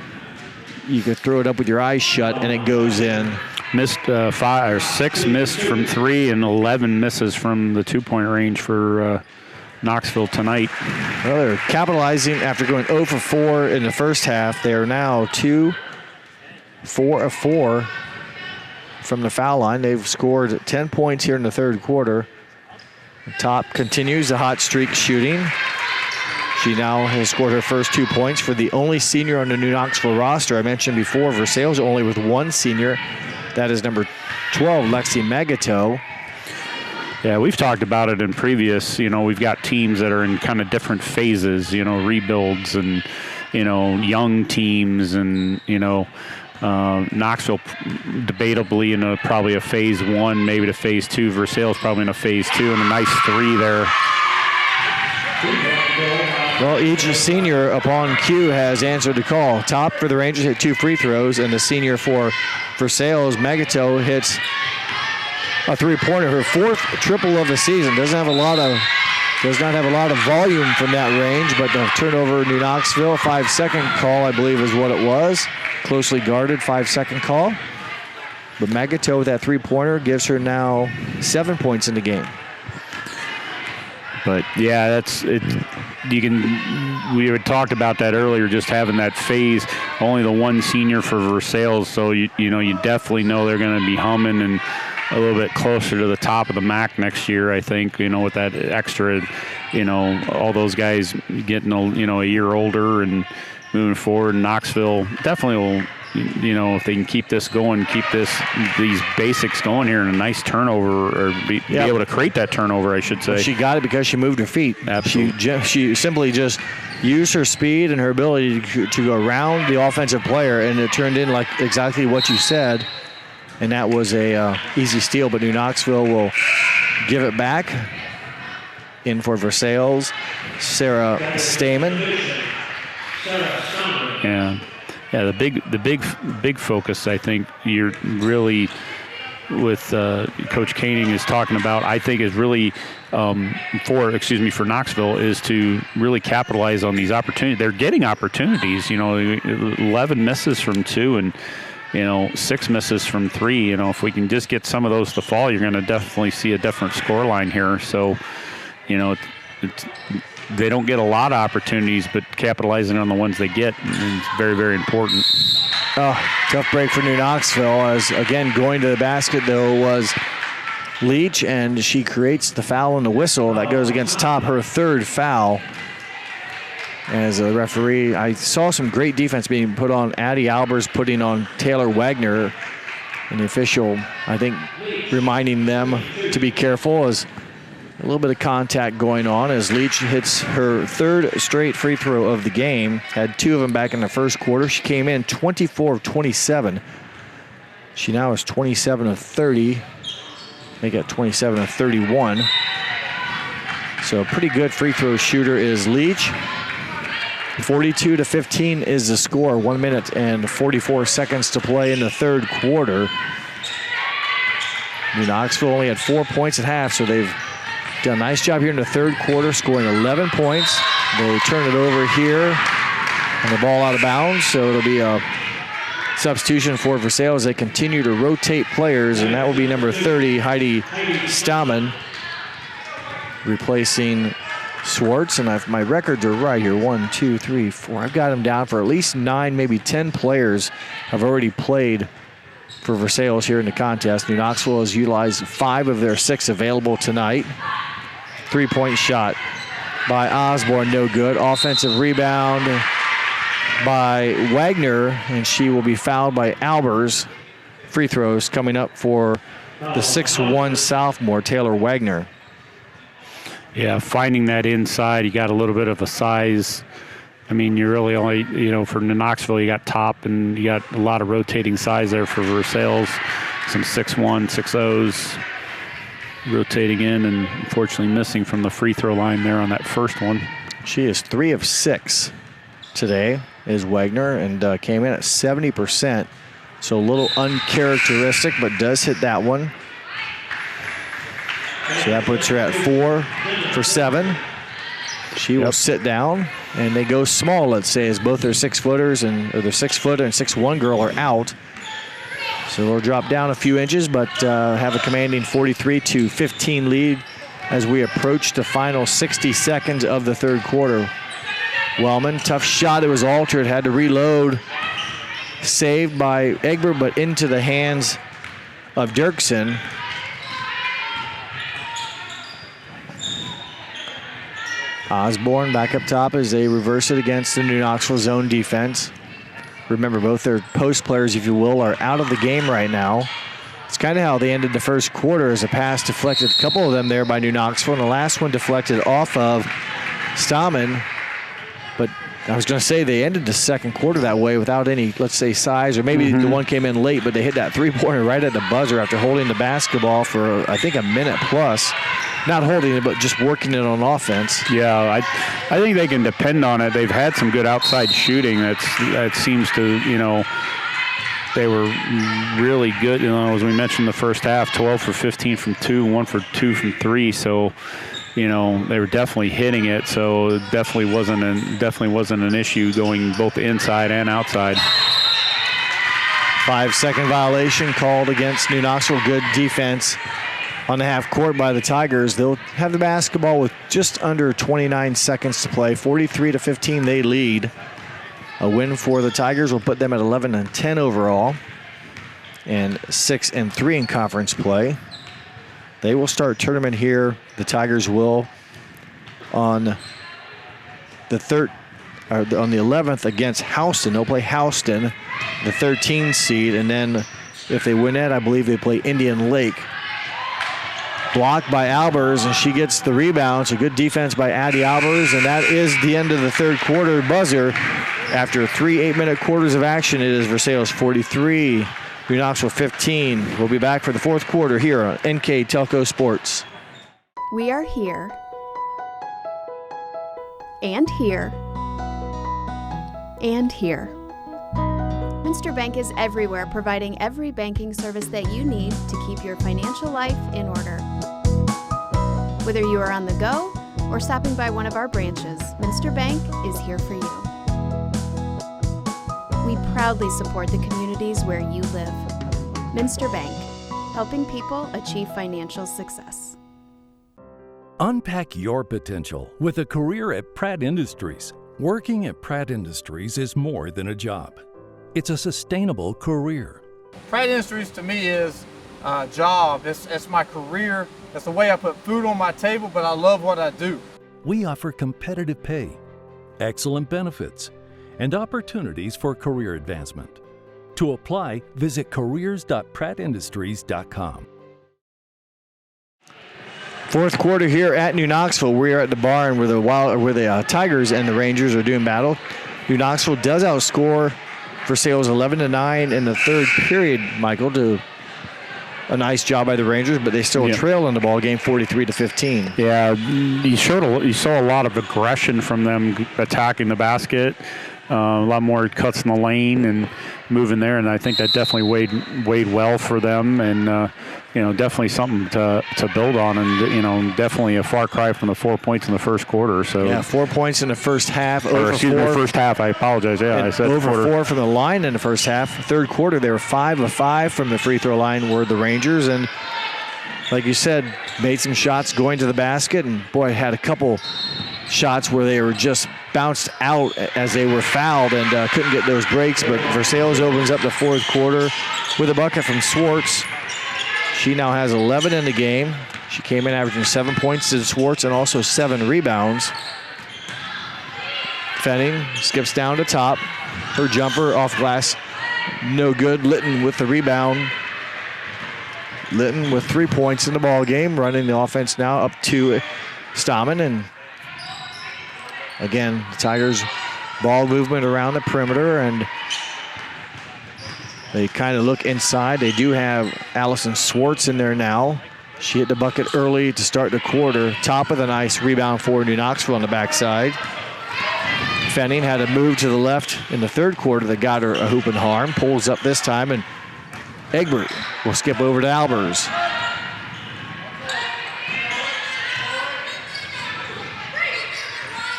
you could throw it up with your eyes shut and it goes in. Missed 5 or 6 missed from 3 and 11 misses from the 2-point range for Knoxville tonight. Well, they're capitalizing after going 0 for 4 in the first half. They are now 2 4 of 4 from the foul line. They've scored 10 points here in the third quarter. Top continues the hot streak shooting. She now has scored her first 2 points for the only senior on the New Knoxville roster. I mentioned before, Versailles only with one senior. That is number 12, Lexi Magato. Yeah, we've talked about it in previous, we've got teams that are in kind of different phases, rebuilds and, young teams and, Knoxville debatably in probably a phase 1, maybe to phase 2. Versailles probably in a phase 2, and a nice 3 there. Well, each senior upon cue has answered the call. Top for the Rangers hit 2 free throws, and the senior for Versailles, Magato, hits a 3-pointer. Her 4th triple of the season. Does not have a lot of volume from that range, but the turnover New Knoxville, 5-second call, I believe is what it was. Closely guarded 5-second call. But Magato with that 3-pointer gives her now 7 points in the game. But yeah, that's it. We had talked about that earlier, just having that phase. Only the one senior for Versailles, so you definitely know they're going to be humming and a little bit closer to the top of the MAC next year. I think with that extra, all those guys getting a year older and moving forward. Knoxville definitely will. If they can keep this going, these basics going here, and a nice turnover, or be able to create that turnover, I should say. Well, she got it because she moved her feet. Absolutely. She simply just used her speed and her ability to go around the offensive player, and it turned in like exactly what you said, and that was a easy steal. But New Knoxville will give it back. In for Versailles, Sarah Stamen. Yeah, the big focus, I think you're really with Coach Koenig is talking about, I think is really for Knoxville, is to really capitalize on these opportunities. They're getting opportunities, 11 misses from 2 and 6 misses from 3. If we can just get some of those to fall, you're going to definitely see a different scoreline here. So, they don't get a lot of opportunities, but capitalizing on the ones they get is very, very important. Oh, tough break for New Knoxville, as again going to the basket though was Leach, and she creates the foul and the whistle that goes against Top, her 3rd foul. As a referee, I saw some great defense being put on Addie Albers, putting on Taylor Wagner, and the official, I think, reminding them to be careful as A little bit of contact going on as Leach hits her third straight free throw of the game. Had 2 of them back in the first quarter. She came in 24 of 27. She now is 27 of 30. Make it 27 of 31. So a pretty good free throw shooter is Leach. 42-15 is the score. 1 minute and 44 seconds to play in the third quarter. New Knoxville only had 4 points at half, so they've done a nice job here in the third quarter, scoring 11 points. They turn it over here, and the ball out of bounds, so it'll be a substitution for Versailles as they continue to rotate players, and that will be number 30, Heidi Stauman, replacing Swartz. And my records are right here. 1, 2, 3, 4. I've got them down for at least 9, maybe 10 players have already played for Versailles here in the contest. New Knoxville has utilized 5 of their 6 available tonight. 3-point shot by Osborne, no good. Offensive rebound by Wagner, and she will be fouled by Albers. Free throws coming up for the 6'1 sophomore, Taylor Wagner. Yeah, finding that inside, you got a little bit of a size. I mean, you're really only, for Knoxville, you got top, and you got a lot of rotating size there for Versailles. Some 6'1", 6'0s rotating in, and unfortunately missing from the free throw line there on that first one. She is 3 of 6 today, is Wagner, and came in at 70%. So a little uncharacteristic, but does hit that one. So that puts her at 4 for 7. She will sit down, and they go small, let's say, as both their 6-footers or their 6-foot and 6'1 girl are out. So they'll drop down a few inches, but have a commanding 43-15 lead as we approach the final 60 seconds of the third quarter. Wellman, tough shot. It was altered, had to reload. Saved by Egbert, but into the hands of Dirksen. Osborne back up top as they reverse it against the New Knoxville zone defense. Remember, both their post players, if you will, are out of the game right now. It's kind of how they ended the first quarter, as a pass deflected, a couple of them there by New Knoxville, and the last one deflected off of Stauman. But I was going to say they ended the second quarter that way without any, let's say, size, or maybe the one came in late, but they hit that three-pointer right at the buzzer after holding the basketball for, I think, a minute plus. Not holding it, but just working it on offense. Yeah, I think they can depend on it. They've had some good outside shooting. That seems to, they were really good. As we mentioned in the first half, 12 for 15 from 2, 1 for 2 from 3. So, they were definitely hitting it. So it definitely wasn't an issue going both inside and outside. 5-second violation called against New Knoxville. Good defense on the half court by the Tigers. They'll have the basketball with just under 29 seconds to play. 43-15 they lead. A win for the Tigers will put them at 11-10 overall and 6-3 in conference play. They will start tournament here. The Tigers will on the 11th against Houston. They'll play Houston, the 13 seed, and then if they win it, I believe they play Indian Lake. Blocked by Albers, and she gets the rebound. So good defense by Addie Albers, and that is the end of the third quarter buzzer. After 3 8-minute quarters of action, it is Versailles 43, New Knoxville 15. We'll be back for the fourth quarter here on NKTelco Sports. We are here, and here, and here. Minster Bank is everywhere, providing every banking service that you need to keep your financial life in order. Whether you are on the go or stopping by one of our branches, Minster Bank is here for you. We proudly support the communities where you live. Minster Bank, helping people achieve financial success. Unpack your potential with a career at Pratt Industries. Working at Pratt Industries is more than a job. It's a sustainable career. Pratt Industries to me is a job. It's my career. It's the way I put food on my table, but I love what I do. We offer competitive pay, excellent benefits, and opportunities for career advancement. To apply, visit careers.prattindustries.com. Fourth quarter here at New Knoxville. We are at the barn where the Tigers and the Rangers are doing battle. New Knoxville does outscore Versailles 11-9 in the third period, Michael, to a nice job by the Rangers, but they still trail in the ball game 43-15. Yeah, you saw a lot of aggression from them attacking the basket, a lot more cuts in the lane and moving there, and I think that definitely weighed well for them, and definitely something to build on, and definitely a far cry from the 4 points in the first quarter. So yeah, 4 points in the first half. First half. I apologize. Yeah, I said over quarter. 4 from the line in the first half. Third quarter, they were 5 of 5 from the free throw line were the Rangers, and like you said, made some shots going to the basket, and boy, had a couple shots where they were just bounced out as they were fouled and couldn't get those breaks. But Versailles opens up the fourth quarter with a bucket from Swartz. She now has 11 in the game. She came in averaging 7 points to Swartz and also 7 rebounds. Fenning skips down to top. Her jumper off glass, no good. Litton with the rebound. Litton with 3 points in the ball game, running the offense now up to Stammen. And again, the Tigers ball movement around the perimeter, and they kind of look inside. They do have Allison Swartz in there now. She hit the bucket early to start the quarter. Top of the nice rebound for New Knoxville on the backside. Fenning had a move to the left in the third quarter that got her a hoop and harm. Pulls up this time, and Egbert will skip over to Albers.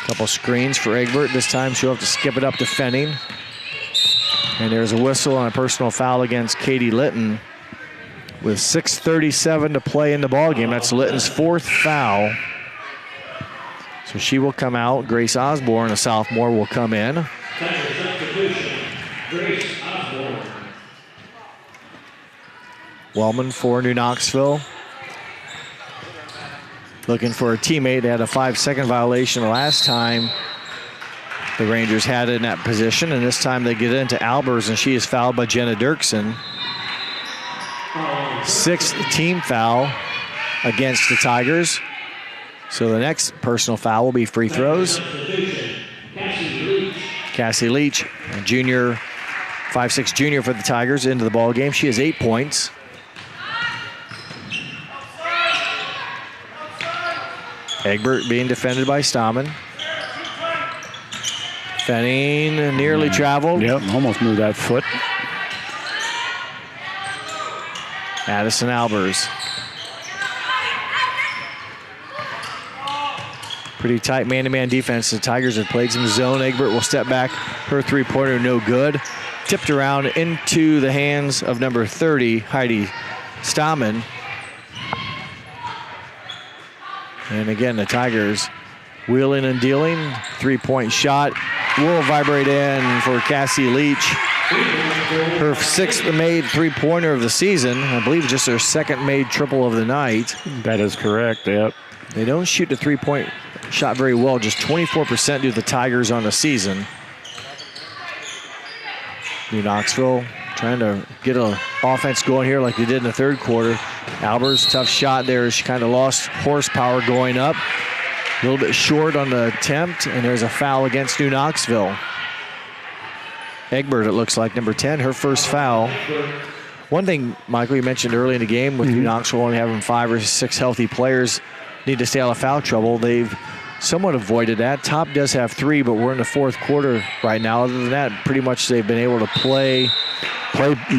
Couple screens for Egbert. This time she'll have to skip it up to Fenning. And there's a whistle on a personal foul against Katie Litton with 6:37 to play in the ballgame. That's Litton's 4th foul. So she will come out. Grace Osborne, a sophomore, will come in. Wellman for New Knoxville. Looking for a teammate. They had a 5-second violation last time the Rangers had it in that position, and this time they get into Albers, and she is fouled by Jenna Dirksen. 6th team foul against the Tigers. So the next personal foul will be free throws. Cassie Leach, a junior, 5'6" junior for the Tigers, into the ball game. She has 8 points. Egbert being defended by Stammen. Fenning nearly traveled. Yep, almost moved that foot. Addison Albers. Pretty tight man-to-man defense. The Tigers have played some zone. Egbert will step back. Her three-pointer, no good. Tipped around into the hands of number 30, Heidi Stammen. And again, the Tigers wheeling and dealing. 3-point shot will vibrate in for Cassie Leach. Her 6th made three-pointer of the season. I believe just her 2nd made triple of the night. That is correct, yep. They don't shoot the three-point shot very well. Just 24% do the Tigers on the season. New Knoxville trying to get an offense going here like they did in the third quarter. Albers, tough shot there. She kind of lost horsepower going up. A little bit short on the attempt, and there's a foul against New Knoxville. Egbert, it looks like, number 10, her first foul. One thing, Michael, you mentioned early in the game with New Knoxville only having 5 or 6 healthy players need to stay out of foul trouble. They've somewhat avoided that. Top does have 3, but we're in the fourth quarter right now. Other than that, pretty much they've been able to play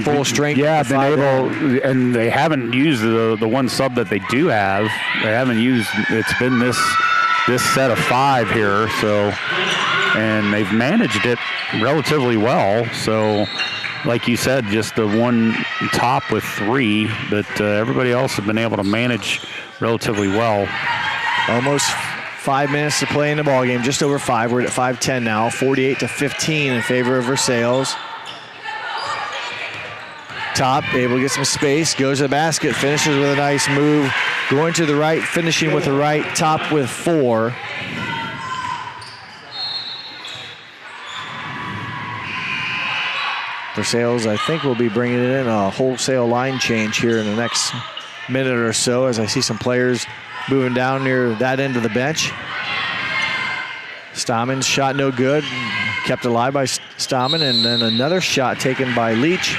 full strength. Yeah, been able, and they haven't used the one sub that they do have. They haven't used. It's been this set of 5 here. So, and they've managed it relatively well. So, like you said, just the one top with 3, but everybody else has been able to manage relatively well. Almost 5 minutes to play in the ballgame, just over 5. We're at 5:10 now, 48-15 in favor of Versailles. Top, able to get some space, goes to the basket, finishes with a nice move, going to the right, finishing with the right, Top with 4. Versailles, I think, will be bringing in a wholesale line change here in the next minute or so, as I see some players moving down near that end of the bench. Stammen's shot no good, kept alive by Stammen, and then another shot taken by Leach.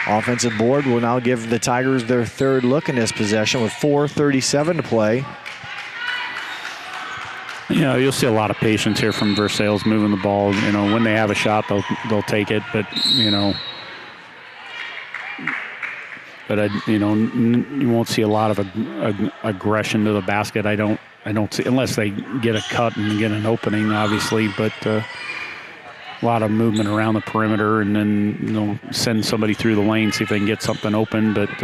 Offensive board will now give the Tigers their third look in this possession with 4:37 to play. You know, you'll see a lot of patience here from Versailles moving the ball. You know, when they have a shot, they'll take it. But you won't see a lot of aggression to the basket. I don't see, unless they get a cut and get an opening, obviously. But a lot of movement around the perimeter, and then send somebody through the lane, see if they can get something open. But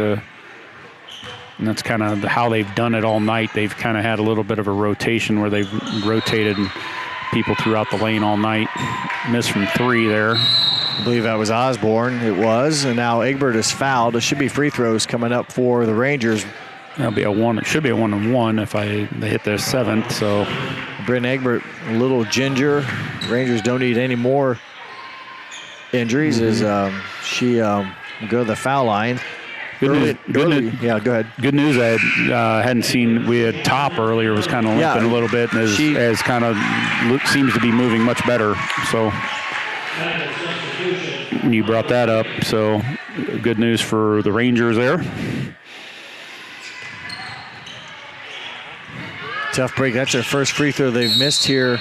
and that's kind of how they've done it all night. They've kind of had a little bit of a rotation where they've rotated people throughout the lane all night. Missed from 3 there. I believe that was Osborne. It was. And now Egbert is fouled. It should be free throws coming up for the Rangers. That'll be a 1. It should be a 1-and-1 if they hit their 7th. So Bryn Egbert, a little ginger. Rangers don't need any more injuries as she go to the foul line. Good news. Yeah, go ahead. Good news. I hadn't seen. We had Top earlier was kind of limping a little bit, and as kind of seems to be moving much better. So you brought that up. So good news for the Rangers there. Tough break. That's their first free throw they've missed here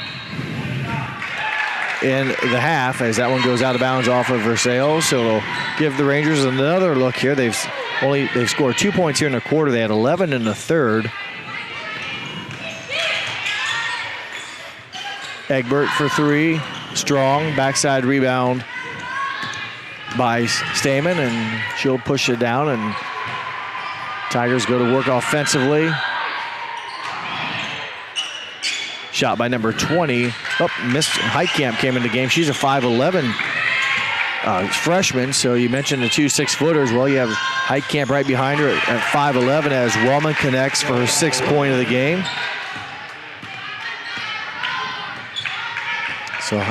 in the half, as that one goes out of bounds off of Versailles. So it'll give the Rangers another look here. They've scored 2 points here in the quarter. They had 11 in the third. Egbert for 3, strong backside rebound by Stamen, and she'll push it down, and Tigers go to work offensively. Shot by number 20. Missed. Heitkamp came in the game. She's a 5'11" freshman. So you mentioned the 2 6-footers. Well, you have Heitkamp right behind her at 5'11" as Wellman connects for her 6th point of the game. So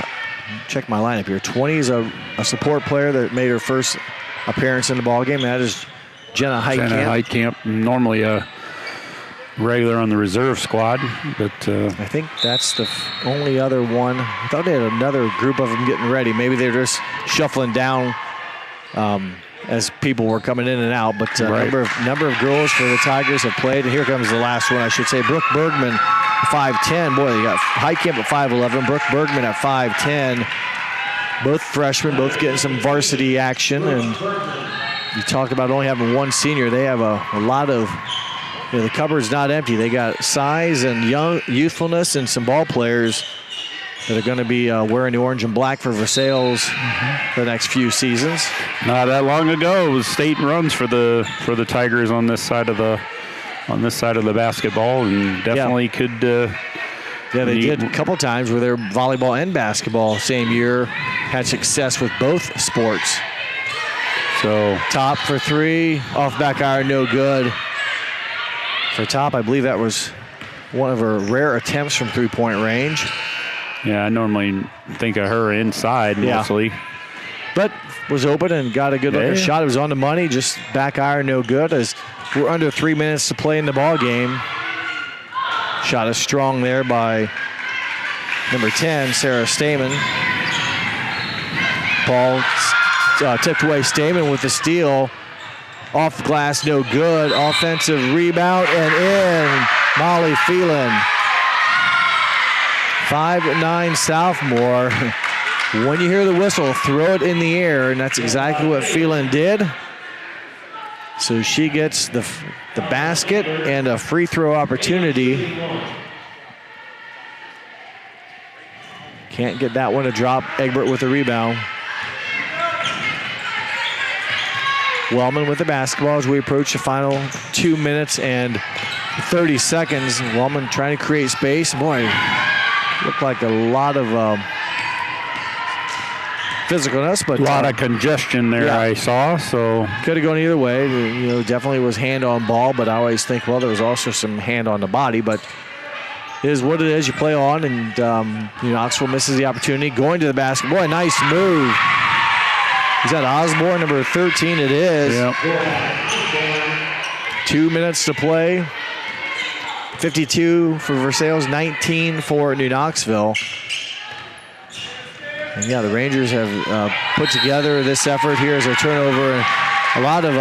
check my lineup here. 20 is a support player that made her first appearance in the ballgame. That is Jenna Heitkamp. Jenna Heitkamp, normally a regular on the reserve squad, but I think that's the only other one. I thought they had another group of them getting ready. Maybe they're just shuffling down as people were coming in and out. But number of girls for the Tigers have played. And here comes the last one, I should say. Brooke Bergman, 5'10". Boy, they got Heitkamp at 5'11", Brooke Bergman at 5'10". Both freshmen, both getting some varsity action. And you talked about only having one senior. They have a lot of. The cupboard's not empty. They got size and youthfulness and some ball players that are going to be wearing the orange and black for Versailles the next few seasons. Not that long ago, it was state runs for the Tigers on this side of the basketball, and definitely could. They did a couple times where they're volleyball and basketball same year, had success with both sports. So Top for 3, off back iron, no good. For Top, I believe that was one of her rare attempts from 3-point range. Yeah, I normally think of her inside mostly. But was open and got a good looking shot. It was on the money, just back iron, no good, as we're under 3 minutes to play in the ball game. Shot is strong there by number 10, Sarah Stamen. Ball tipped away. Stamen with the steal. Off the glass, no good. Offensive rebound and in. Molly Phelan. 5'9" sophomore. When you hear the whistle, throw it in the air, and that's exactly what Phelan did. So she gets the basket and a free throw opportunity. Can't get that one to drop. Egbert with the rebound. Wellman with the basketball as we approach the final 2 minutes and 30 seconds. Wellman trying to create space. Boy, looked like a lot of physicalness, but a lot of congestion there. I saw. So could have gone either way. Definitely was hand on ball, but I always think, well, there was also some hand on the body. But it is what it is. You play on, and Knoxville misses the opportunity. Going to the basket. Boy, nice move. Is that Osborne, number 13? It is. Yep. 2 minutes to play. 52 for Versailles, 19 for New Knoxville. And yeah, the Rangers have put together this effort. Here's a turnover and a lot of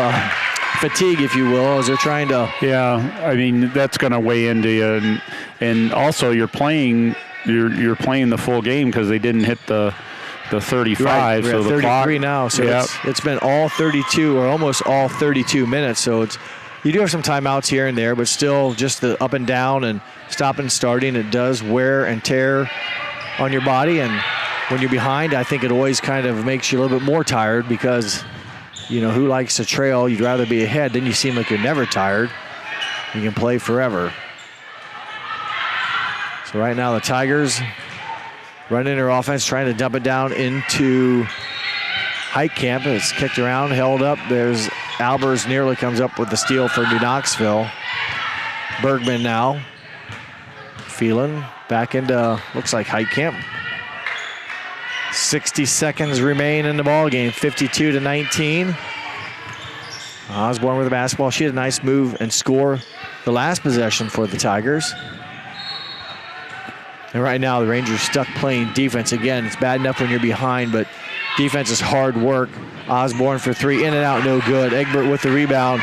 fatigue, if you will, as they're trying to. Yeah, I mean, that's going to weigh into you. And also you're playing the full game because they didn't hit the 35. Right, so the 33 clock now. So it's been all 32 or almost all 32 minutes. So you do have some timeouts here and there, but still just the up and down and stop and starting. It does wear and tear on your body. And when you're behind, I think it always kind of makes you a little bit more tired because, you know, who likes to trail? You'd rather be ahead. Then you seem like you're never tired. You can play forever. So right now the Tigers running their offense, trying to dump it down into Heitkamp. It's kicked around, held up. There's Albers nearly comes up with the steal for New Knoxville. Bergman now. Phelan back into, looks like Heitkamp. 60 seconds remain in the ball game, 52-19. Osborne with the basketball. She had a nice move and score the last possession for the Tigers. And right now the Rangers stuck playing defense. Again, it's bad enough when you're behind, but defense is hard work. Osborne for three, in and out, no good. Egbert with the rebound.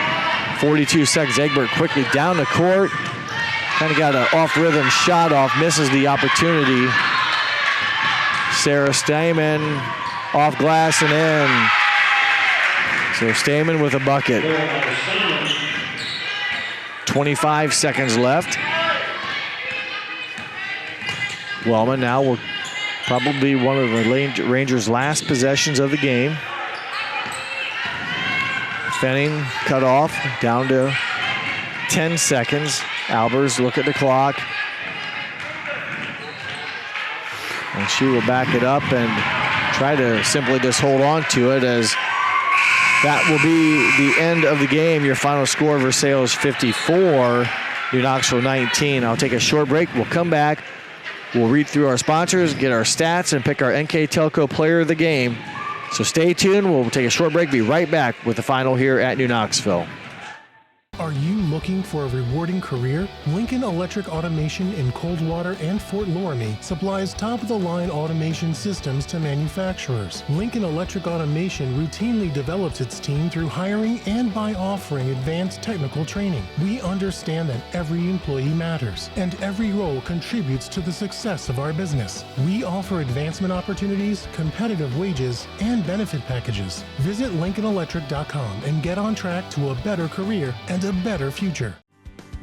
42 seconds. Egbert quickly down the court. Kind of got an off-rhythm shot off, misses the opportunity. Sarah Stamen off glass and in. So Stamen with a bucket. 25 seconds left. Wellman now will probably one of the Rangers' last possessions of the game. Fenning cut off, down to 10 seconds. Albers look at the clock. And she will back it up and try to simply just hold on to it, as that will be the end of the game. Your final score, Versailles 54, New Knoxville 19. I'll take a short break. We'll come back. We'll read through our sponsors, get our stats, and pick our NKTelco player of the game. So stay tuned. We'll take a short break. Be right back with the final here at New Knoxville. Are you looking for a rewarding career? Lincoln Electric Automation in Coldwater and Fort Loramie supplies top-of-the-line automation systems to manufacturers. Lincoln Electric Automation routinely develops its team through hiring and by offering advanced technical training. We understand that every employee matters, and every role contributes to the success of our business. We offer advancement opportunities, competitive wages, and benefit packages. Visit LincolnElectric.com and get on track to a better career and a better future.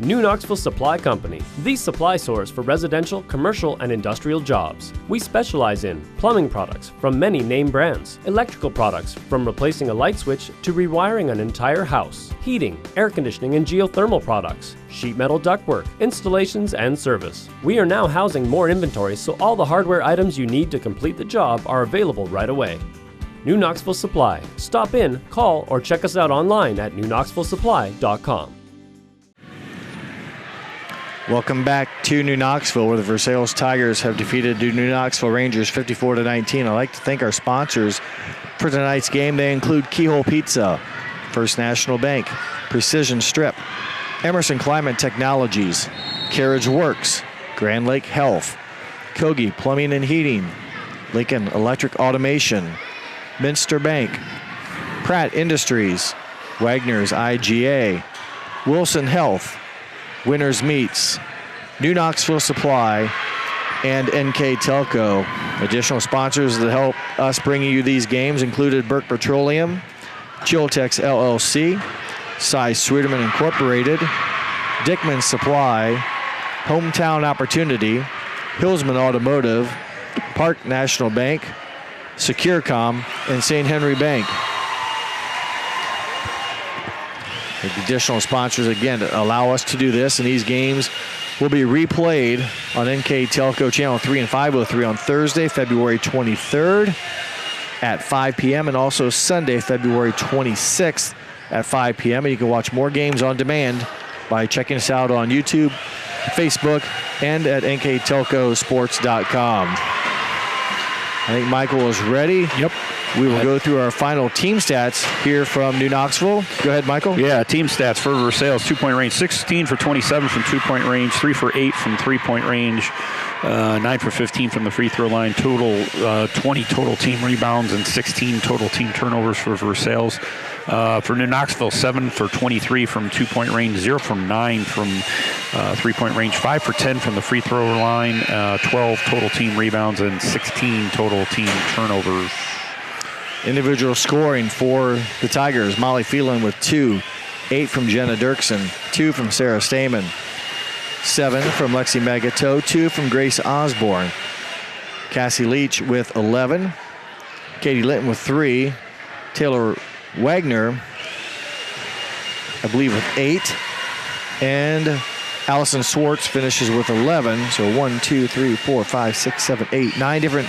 New Knoxville Supply Company, the supply source for residential, commercial, and industrial jobs. We specialize in plumbing products from many name brands, electrical products from replacing a light switch to rewiring an entire house, heating, air conditioning, and geothermal products, sheet metal ductwork, installations, and service. We are now housing more inventory, so all the hardware items you need to complete the job are available right away. New Knoxville Supply. Stop in, call, or check us out online at newknoxvillesupply.com. Welcome back to New Knoxville, where the Versailles Tigers have defeated the New Knoxville Rangers 54-19. I'd like to thank our sponsors for tonight's game. They include Keyhole Pizza, First National Bank, Precision Strip, Emerson Climate Technologies, Carriage Works, Grand Lake Health, Kogi Plumbing and Heating, Lincoln Electric Automation, Minster Bank, Pratt Industries, Wagner's IGA, Wilson Health, Winners Meats, New Knoxville Supply, and NKTelco. Additional sponsors that help us bring you these games included Burke Petroleum, Chiltex LLC, Cy Sweeterman Incorporated, Dickman Supply, Hometown Opportunity, Hillsman Automotive, Park National Bank, Securcom, and St. Henry Bank. The additional sponsors, again, to allow us to do this, and these games will be replayed on NKTelco Channel 3 and 503 on Thursday, February 23rd at 5 p.m. and also Sunday, February 26th at 5 p.m. And you can watch more games on demand by checking us out on YouTube, Facebook, and at NKTelcosports.com. I think Michael is ready. Yep. We will go through our final team stats here from New Knoxville. Go ahead, Michael. Yeah, team stats for Versailles, 2-point range, 16 for 27 from 2-point range, 3 for 8 from 3-point range, 9 for 15 from the free throw line, total 20 total team rebounds and 16 total team turnovers for Versailles. For New Knoxville, 7 for 23 from 2-point range, 0 from 9 from 3-point range, 5 for 10 from the free throw line, 12 total team rebounds, and 16 total team turnovers. Individual scoring for the Tigers, Molly Phelan with 2, 8 from Jenna Dirksen, 2 from Sarah Stamen, 7 from Lexi Magato, 2 from Grace Osborne. Cassie Leach with 11, Katie Linton with 3, Taylor Wagner, I believe, with 8, and Allison Swartz finishes with 11. So 1, 2, 3, 4, 5, 6, 7, 8, 9 different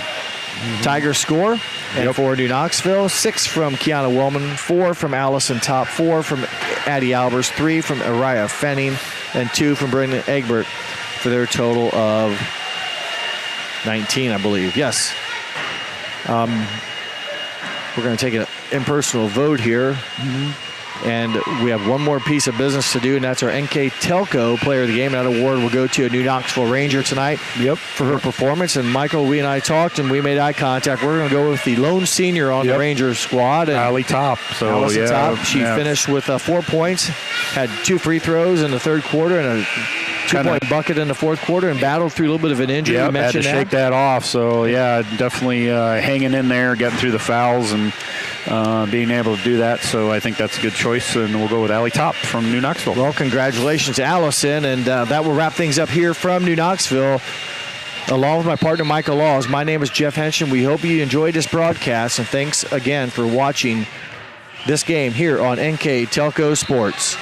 Tigers score. And for New Knoxville, 6 from Kiana Wellman, 4 from Allison Top, 4 from Addie Albers, 3 from Araya Fenning, and 2 from Brendan Egbert for their total of 19, I believe. Yes. We're going to take an impersonal vote here. And we have one more piece of business to do, and that's our NKTelco Player of the Game. That award will go to a New Knoxville Ranger tonight for her performance. And Michael, we and I talked, and we made eye contact. We're going to go with the lone senior on the Ranger squad. And Allie Top. So, Allison Top. She finished with 4 points, had 2 free throws in the third quarter, and a 2-point bucket in the fourth quarter, and battled through a little bit of an injury. Yeah, had to shake that off. So, definitely hanging in there, getting through the fouls, and being able to do that. So I think that's a good choice, and we'll go with Allie Top from New Knoxville. Well, congratulations to Allison, and that will wrap things up here from New Knoxville. Along with my partner, Michael Laws, my name is Jeff Henshin. We hope you enjoyed this broadcast, and thanks again for watching this game here on NKTelco Sports.